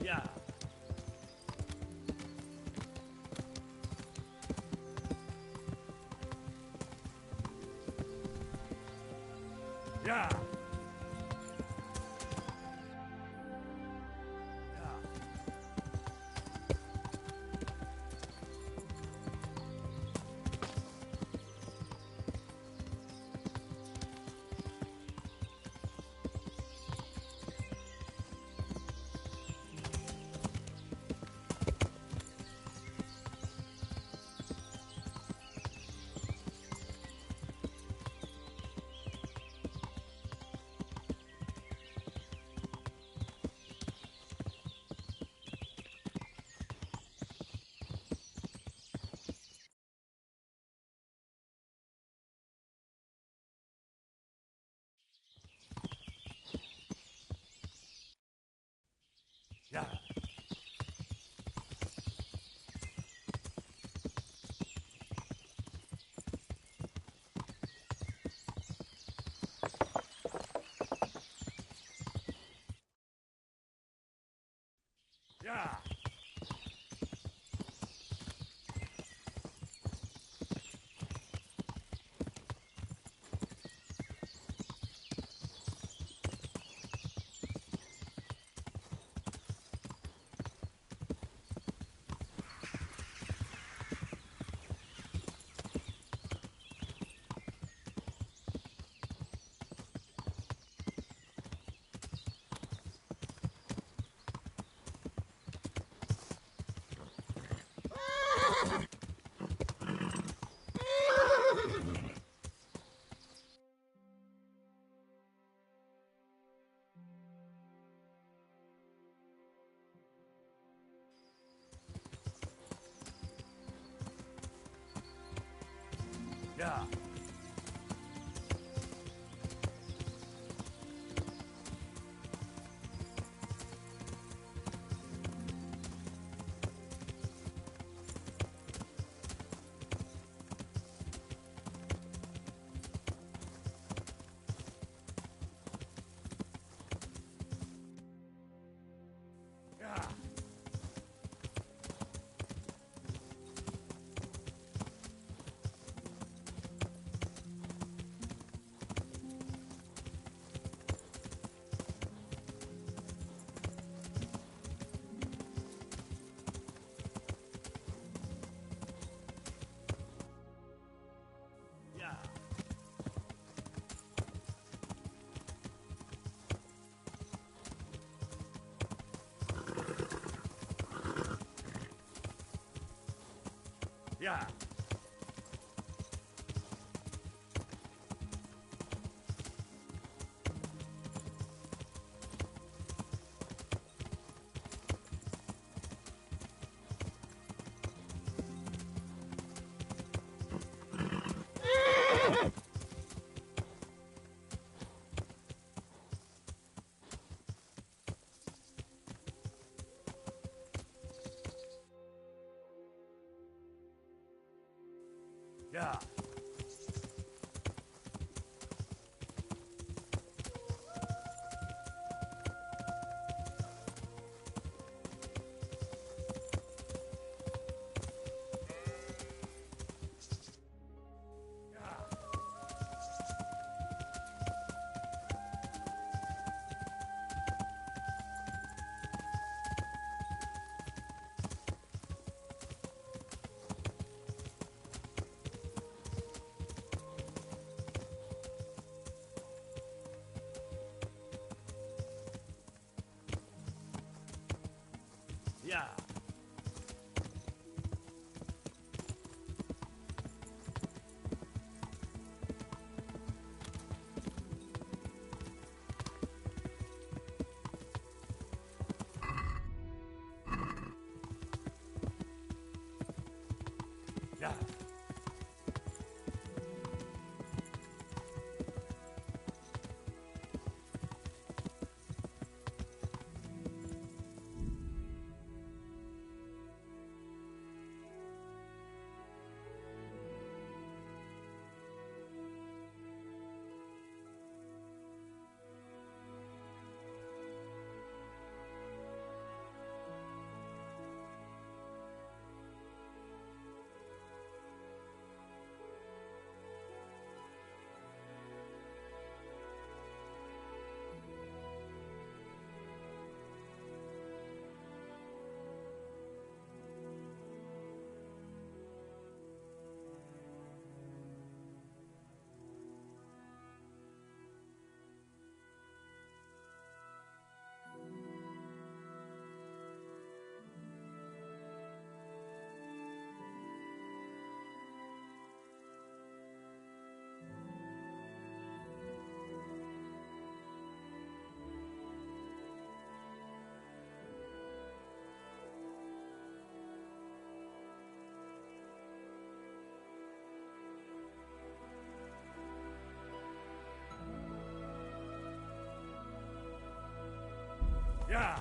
[SPEAKER 2] Yeah. Yeah. Yeah. Yeah. Yeah. Yeah. Yeah.
[SPEAKER 6] Yeah. Yeah. Yeah.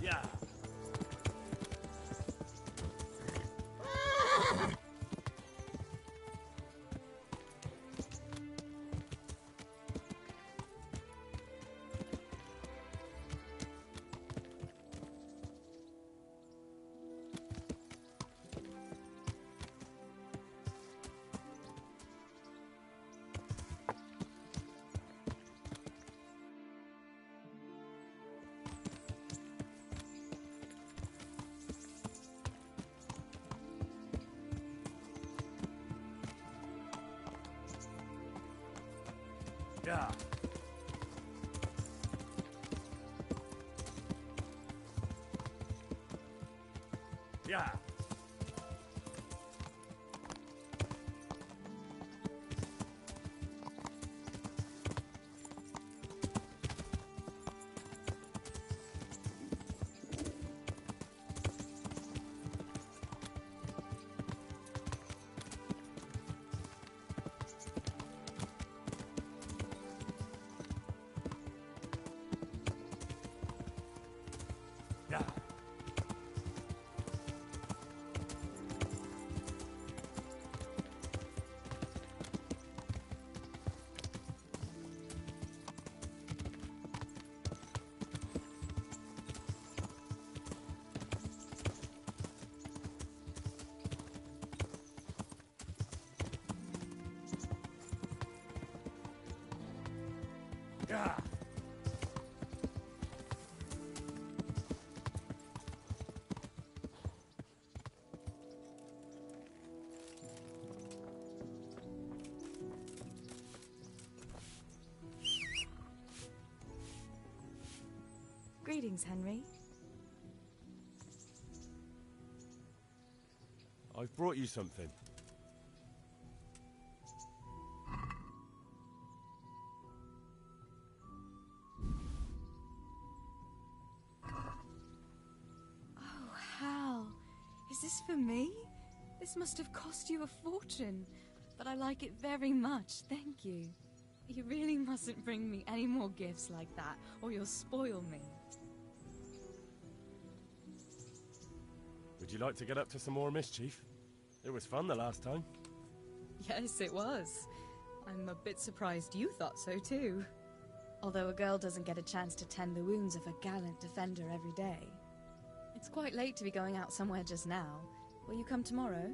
[SPEAKER 6] Yeah. Yeah. Yeah. Yeah. Yeah.
[SPEAKER 4] Greetings, Henry.
[SPEAKER 2] I've brought you something.
[SPEAKER 4] Oh, Hal. Is this for me?
[SPEAKER 1] This must have cost you a fortune, but I like it very much, thank you. You really mustn't bring me any more gifts like that, or you'll spoil me.
[SPEAKER 3] Would you like to get up to some more mischief? It was fun the last time.
[SPEAKER 1] Yes, it was. I'm a bit surprised you thought so too. Although a girl doesn't get a chance to tend the wounds of a gallant defender every day. It's quite late to be going out somewhere just now. Will you come tomorrow?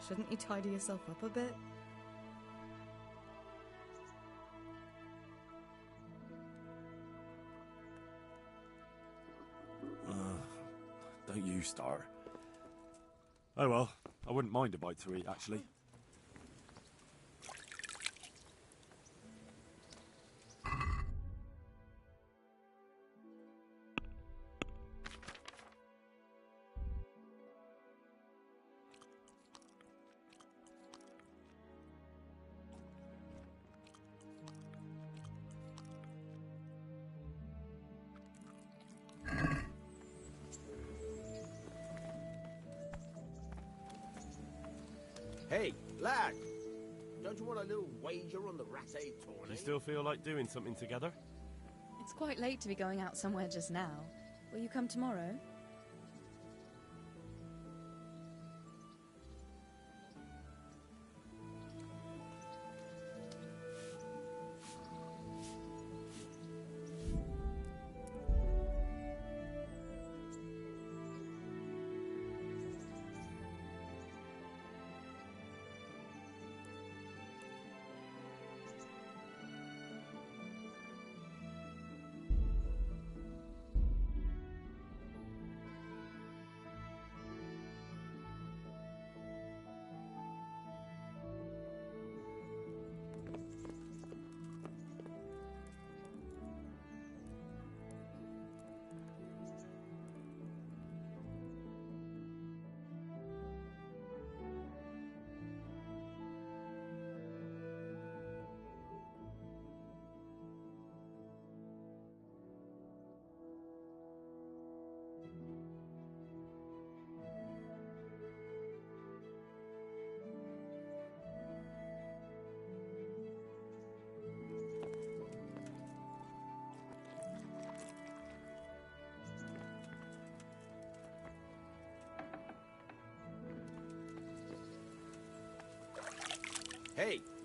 [SPEAKER 1] Shouldn't you tidy yourself up a bit?
[SPEAKER 3] Don't you start. Oh well, I wouldn't mind a bite to eat, actually.
[SPEAKER 13] Hey, lad! Don't you want a little wager on the Ratade tourney?
[SPEAKER 3] Do you still feel like doing something together?
[SPEAKER 1] It's quite late to be going out somewhere just now. Will you come tomorrow?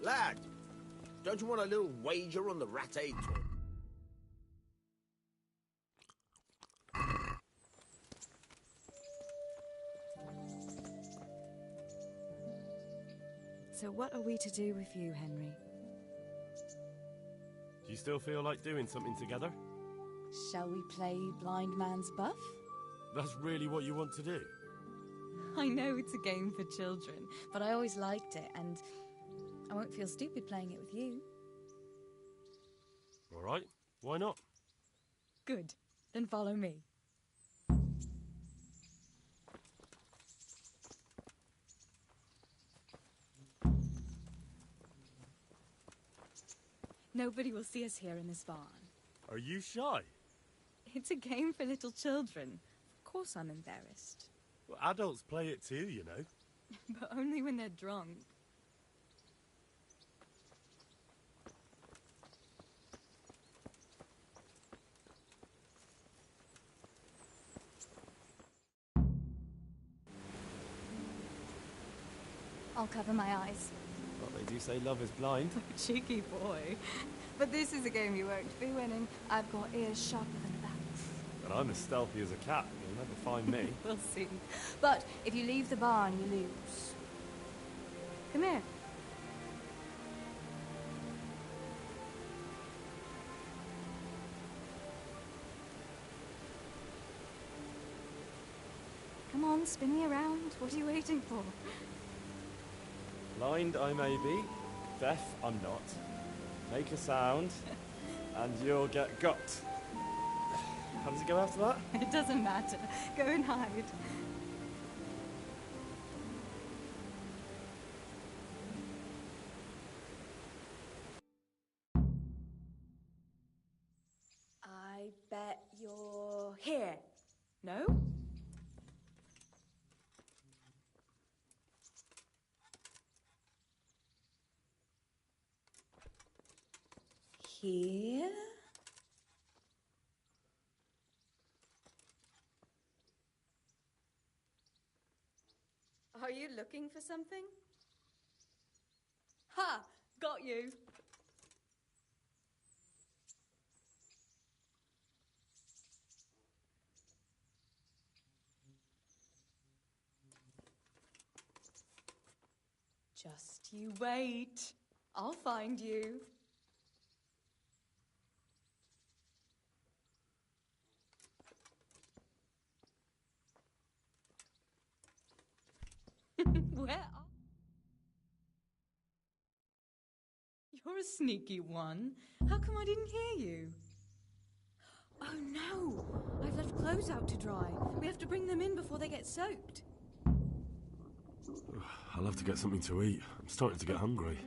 [SPEAKER 13] Lad, don't you want a little wager on the rat-aid tour?
[SPEAKER 1] So what are we to do with you, Henry?
[SPEAKER 3] Do you still feel like doing something together?
[SPEAKER 1] Shall we play blind man's buff?
[SPEAKER 3] That's really what you want to do?
[SPEAKER 1] I know it's a game for children, but I always liked it, and I won't feel stupid playing it with you.
[SPEAKER 3] All right, why not?
[SPEAKER 1] Good. Then follow me. Nobody will see us here in this barn.
[SPEAKER 3] Are you shy?
[SPEAKER 1] It's a game for little children. Of course I'm embarrassed.
[SPEAKER 3] Well, adults play it too, you know.
[SPEAKER 1] But only when they're drunk. I'll cover my eyes.
[SPEAKER 3] Well, they do say love is blind.
[SPEAKER 1] Cheeky boy. But this is a game you won't be winning. I've got ears sharper than that.
[SPEAKER 3] But I'm as stealthy as a cat. You'll never find me.
[SPEAKER 1] We'll see. But if you leave the barn, you lose. Come here. Come on, spin me around. What are you waiting for?
[SPEAKER 3] Blind I may be, deaf I'm not. Make a sound, and you'll get got. How does it go after that?
[SPEAKER 1] It doesn't matter. Go and hide. I bet you're here. No? Here? Are you looking for something? Ha! Got you! Just you wait. I'll find you. Where are... You're a sneaky one. How come I didn't hear you? Oh no! I've left clothes out to dry. We have to bring them in before they get soaked.
[SPEAKER 3] I'll have to get something to eat. I'm starting to get hungry.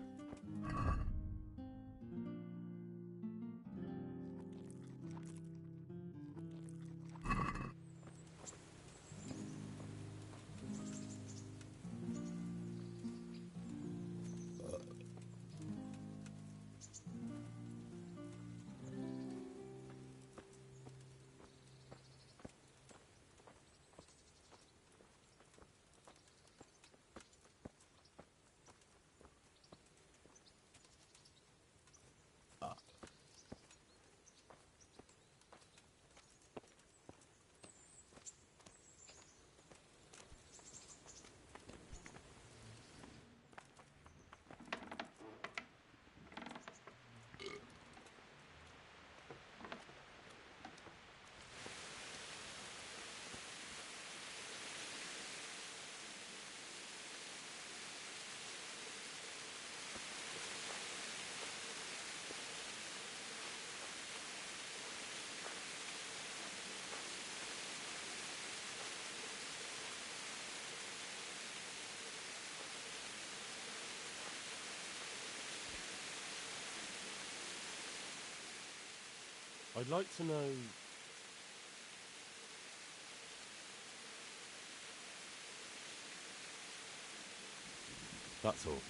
[SPEAKER 3] I'd like to know... That's all.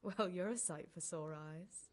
[SPEAKER 1] Well, you're a sight for sore eyes.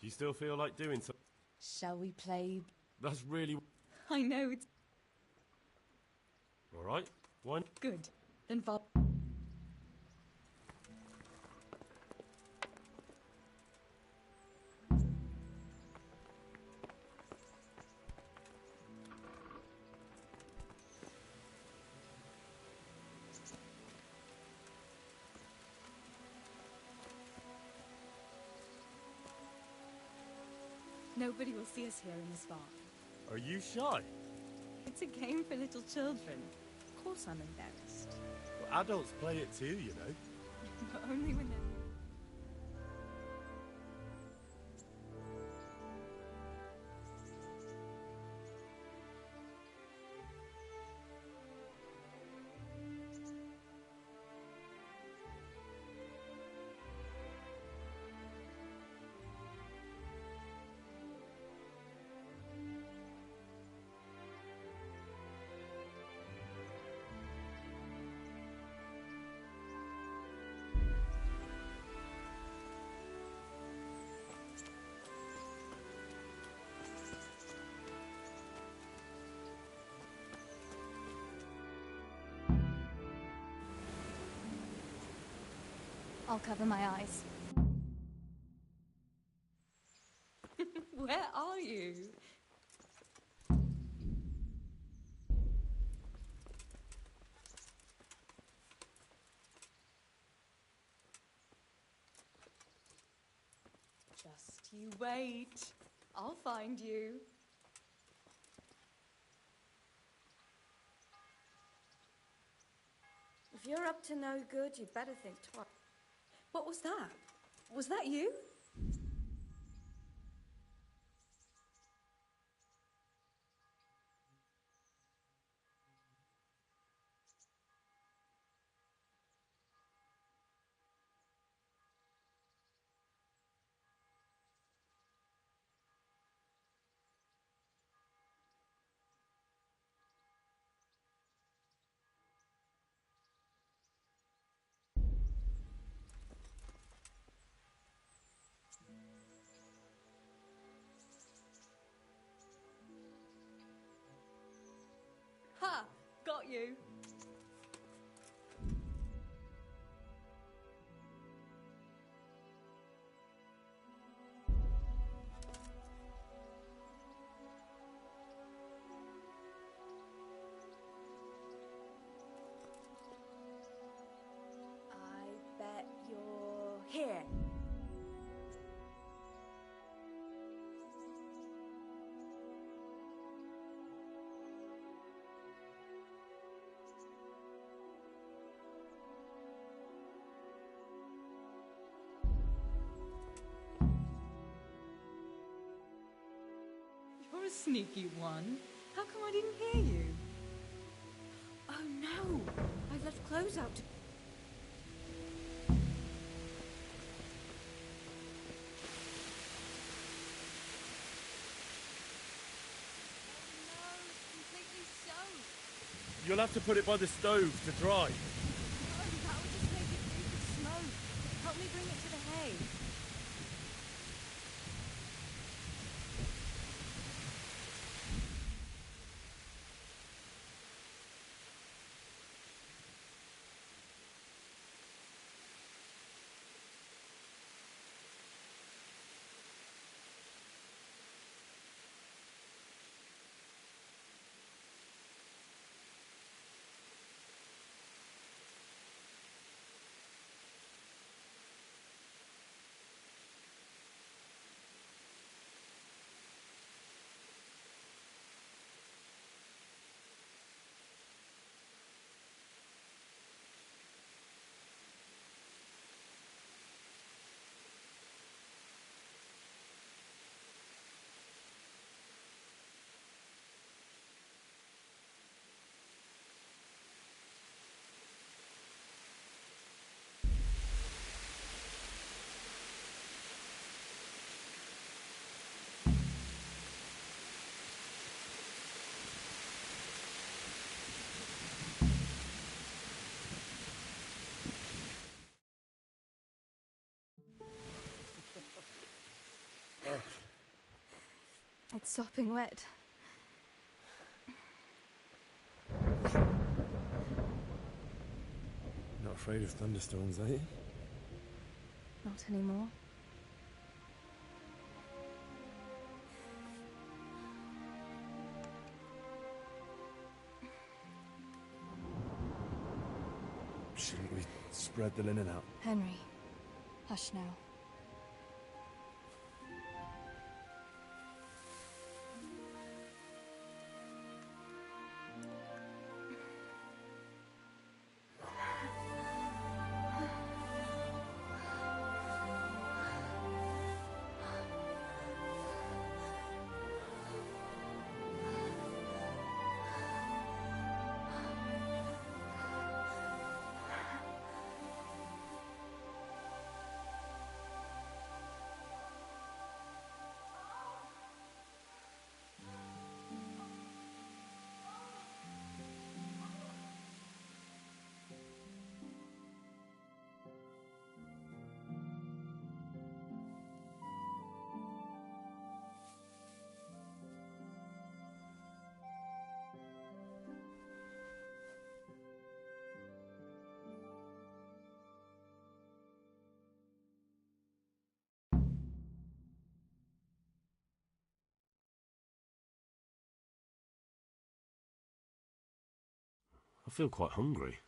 [SPEAKER 3] Do you still feel like doing something?
[SPEAKER 1] Shall we play?
[SPEAKER 3] That's really...
[SPEAKER 1] I know it's
[SPEAKER 3] All right, one.
[SPEAKER 1] good. Then follow. Nobody will see us here in this bar.
[SPEAKER 3] Are you shy?
[SPEAKER 1] It's a game for little children. Of course I'm embarrassed.
[SPEAKER 3] Well, adults play it too, you know.
[SPEAKER 1] But only when they're... I'll cover my eyes. Where are you? Just you wait. I'll find you.
[SPEAKER 4] If you're up to no good, you'd better think twice.
[SPEAKER 1] What was that? Was that you? Ha! Got you.
[SPEAKER 4] I bet you're here.
[SPEAKER 1] You're a sneaky one. How come I didn't hear you?
[SPEAKER 4] Oh no! I've left clothes out to...
[SPEAKER 3] You'll have to put it by the stove to dry.
[SPEAKER 4] No, that would just make it big with smoke. Help me bring it to the hay.
[SPEAKER 1] It's sopping wet.
[SPEAKER 2] Not afraid of thunderstorms, are you?
[SPEAKER 1] Not anymore.
[SPEAKER 2] Shouldn't we spread the linen out?
[SPEAKER 1] Henry, hush now.
[SPEAKER 2] I feel quite hungry.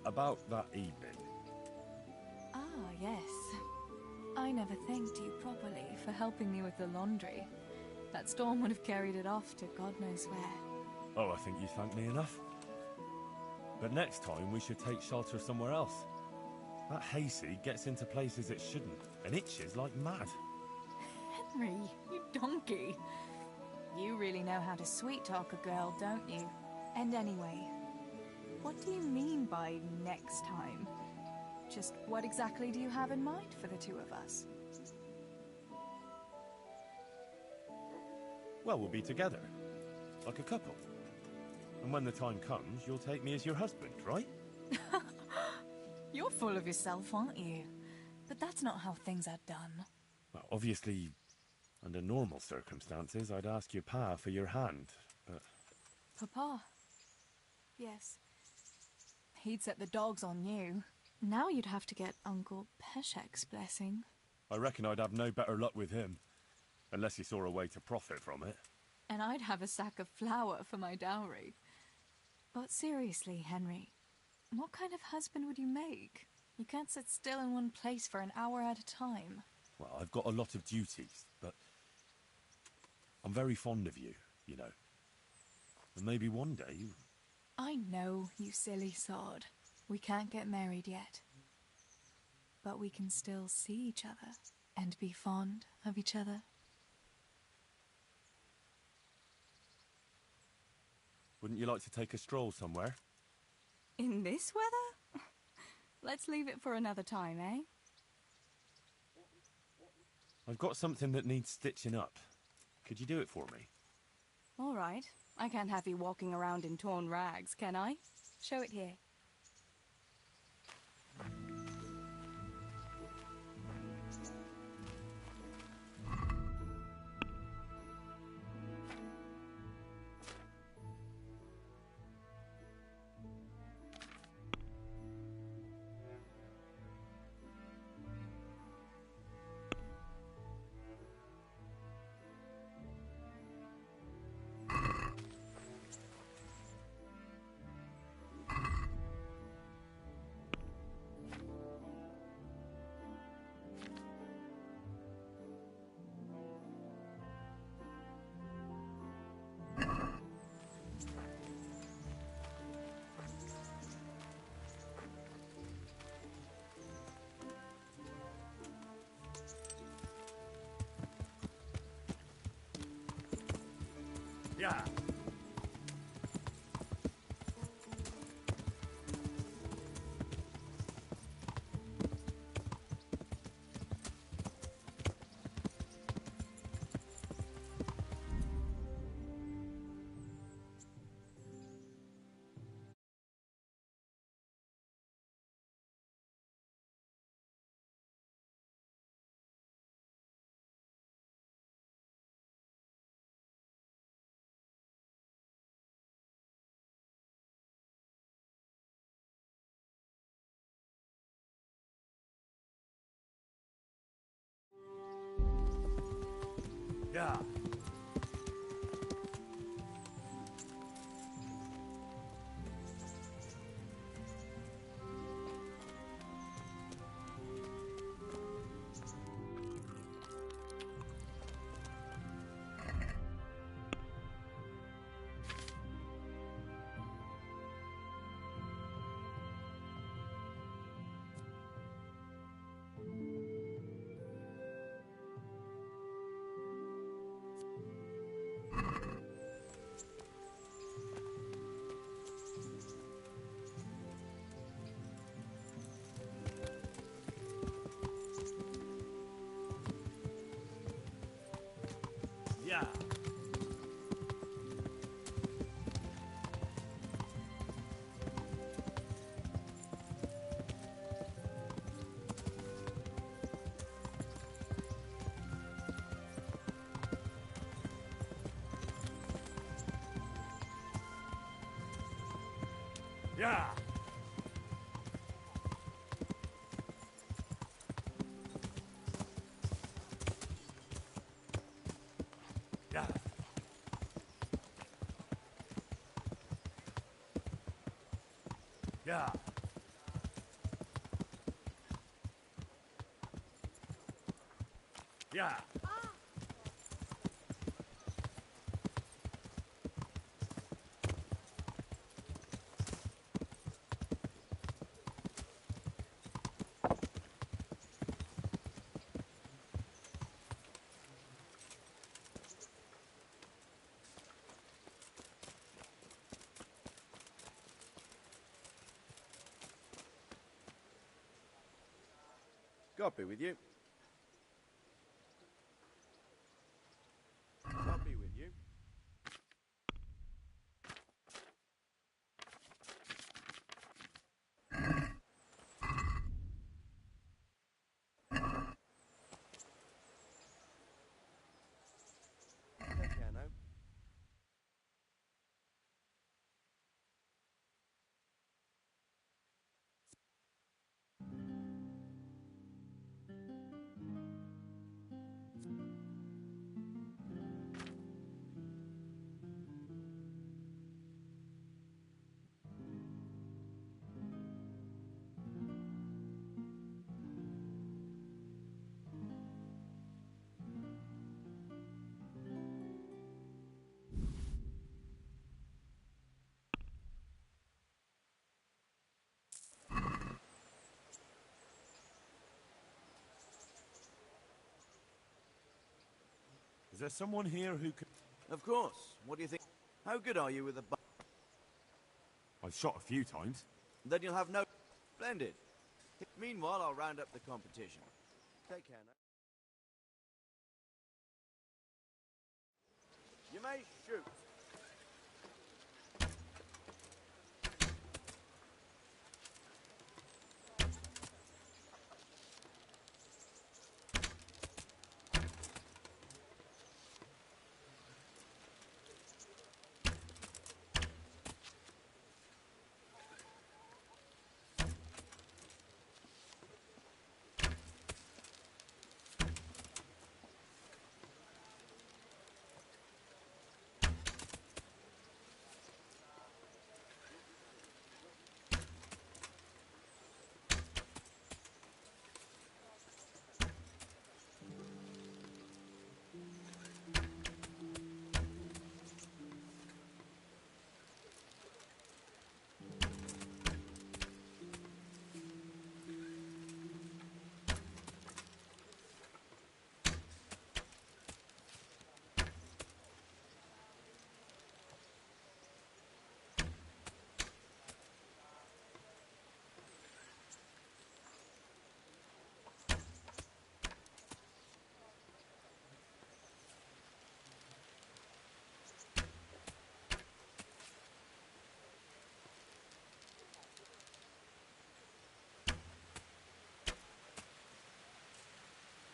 [SPEAKER 2] about that evening.
[SPEAKER 19] Ah, yes. I never thanked you properly for helping me with the laundry. That storm would have carried it off to God knows where.
[SPEAKER 2] Oh, I think you thanked me enough. But next time we should take shelter somewhere else. That hayseed gets into places it shouldn't, and itches like mad.
[SPEAKER 19] Henry, you donkey. You really know how to sweet-talk a girl, don't you? And anyway, what do you mean by next time? Just what exactly do you have in mind for the two of us?
[SPEAKER 2] Well, we'll be together. Like a couple. And when the time comes, you'll take me as your husband, right?
[SPEAKER 19] You're full of yourself, aren't you? But that's not how things are done.
[SPEAKER 2] Well, obviously, under normal circumstances, I'd ask your pa for your hand, but...
[SPEAKER 19] Papa? Yes. He'd set the dogs on you. Now you'd have to get Uncle Peshek's blessing.
[SPEAKER 2] I reckon I'd have no better luck with him. Unless he saw a way to profit from it.
[SPEAKER 19] And I'd have a sack of flour for my dowry. But seriously, Henry, what kind of husband would you make? You can't sit still in one place for an hour at a time.
[SPEAKER 2] Well, I've got a lot of duties, but I'm very fond of you, you know. And maybe one day...
[SPEAKER 19] I know, you silly sod. We can't get married yet. But we can still see each other and be fond of each other.
[SPEAKER 2] Wouldn't you like to take a stroll somewhere?
[SPEAKER 19] In this weather? Let's leave it for another time, eh?
[SPEAKER 2] I've got something that needs stitching up. Could you do it for me?
[SPEAKER 19] All right. I can't have you walking around in torn rags, can I? Show it here.
[SPEAKER 6] Yeah. Yeah. Yeah. Yeah. Yeah. Yeah. Yeah.
[SPEAKER 7] God be with you. God be with you. Take care now.
[SPEAKER 2] Is there someone here who could...
[SPEAKER 7] Of course. What do you think? How good are you with the
[SPEAKER 2] I've shot a few times.
[SPEAKER 7] Then you'll have no... Splendid. Meanwhile, I'll round up the competition. Take care now. You may shoot.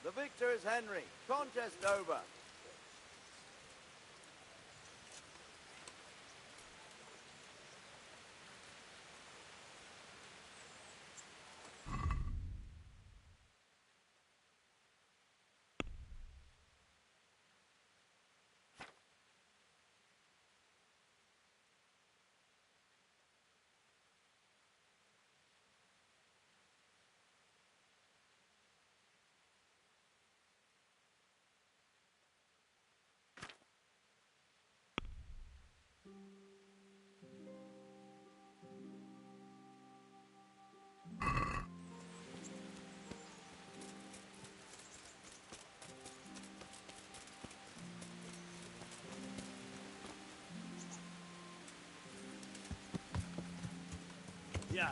[SPEAKER 7] The victor is Henry. Contest over.
[SPEAKER 6] Yeah.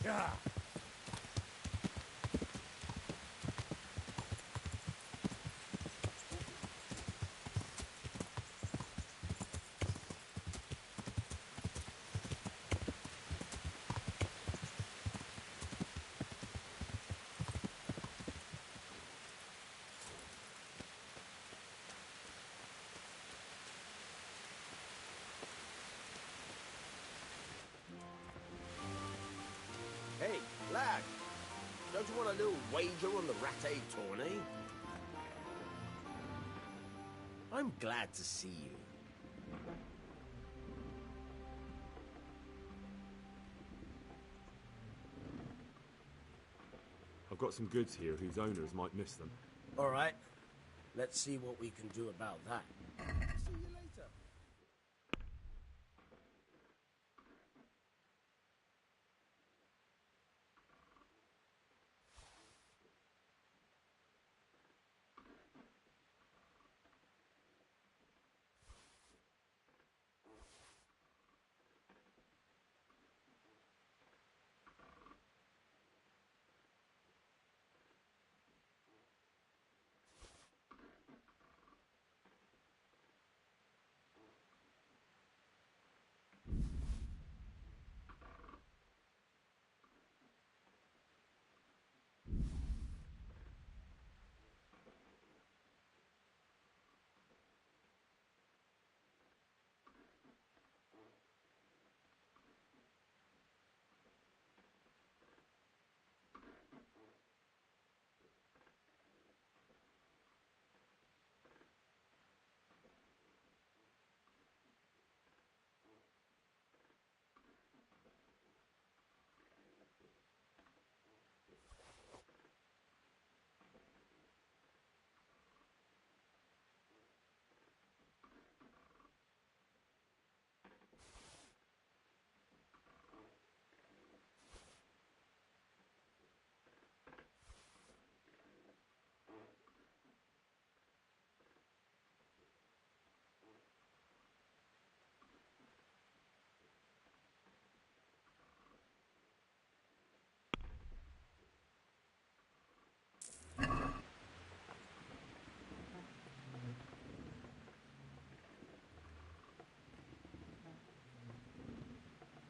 [SPEAKER 6] Yeah.
[SPEAKER 13] Lad, don't you want a little wager on the Rattay tourney? I'm glad to see you.
[SPEAKER 2] I've got some goods here whose owners might miss them.
[SPEAKER 13] All right. Let's see what we can do about that. See you later.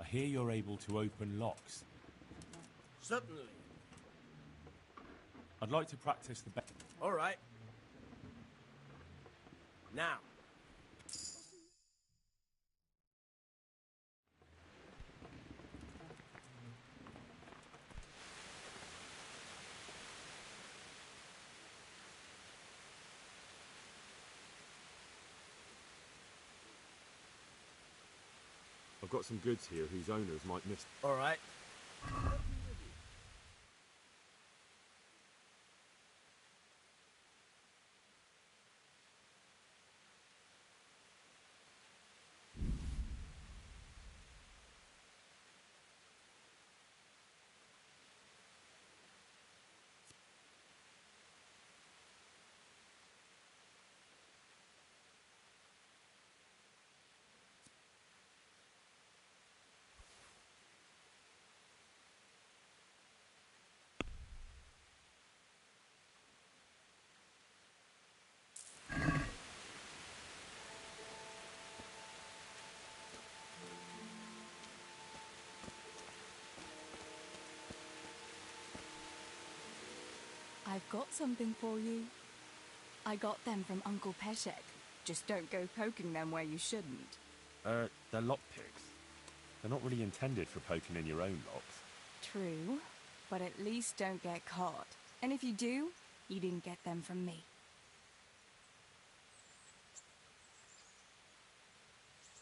[SPEAKER 8] I hear you're able to open locks.
[SPEAKER 13] Certainly.
[SPEAKER 8] I'd like to practice the best.
[SPEAKER 13] All right. Now.
[SPEAKER 2] I've got some goods here whose owners might miss.
[SPEAKER 13] All right.
[SPEAKER 19] I've got something for you. I got them from Uncle Peshek. Just don't go poking them where you shouldn't.
[SPEAKER 8] They're lockpicks. They're not really intended for poking in your own locks.
[SPEAKER 19] True, but at least don't get caught. And if you do, you didn't get them from me.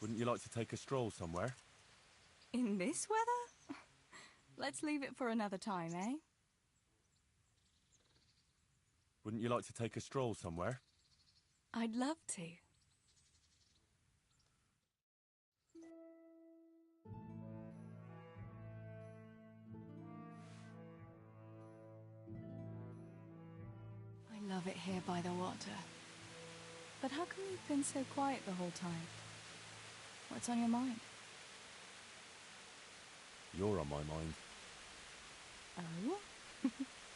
[SPEAKER 8] Wouldn't you like to take a stroll somewhere?
[SPEAKER 19] In this weather? Let's leave it for another time, eh?
[SPEAKER 8] Wouldn't you like to take a stroll somewhere?
[SPEAKER 19] I'd love to. I love it here by the water. But how come you've been so quiet the whole time? What's on your mind?
[SPEAKER 8] You're on my mind.
[SPEAKER 19] Oh?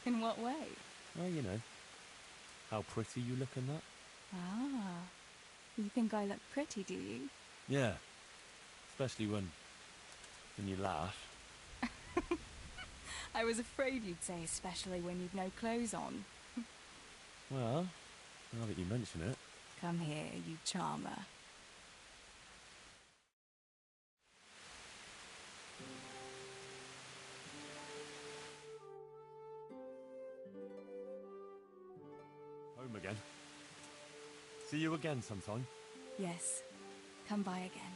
[SPEAKER 19] In what way?
[SPEAKER 8] Well, you know. How pretty you look in that.
[SPEAKER 19] Ah. You think I look pretty, do you?
[SPEAKER 8] Yeah. Especially when you laugh.
[SPEAKER 19] I was afraid you'd say especially when you've no clothes on.
[SPEAKER 8] Well, now that you mention it.
[SPEAKER 19] Come here, you charmer.
[SPEAKER 2] Home again. See you again sometime.
[SPEAKER 19] Yes. Come by again.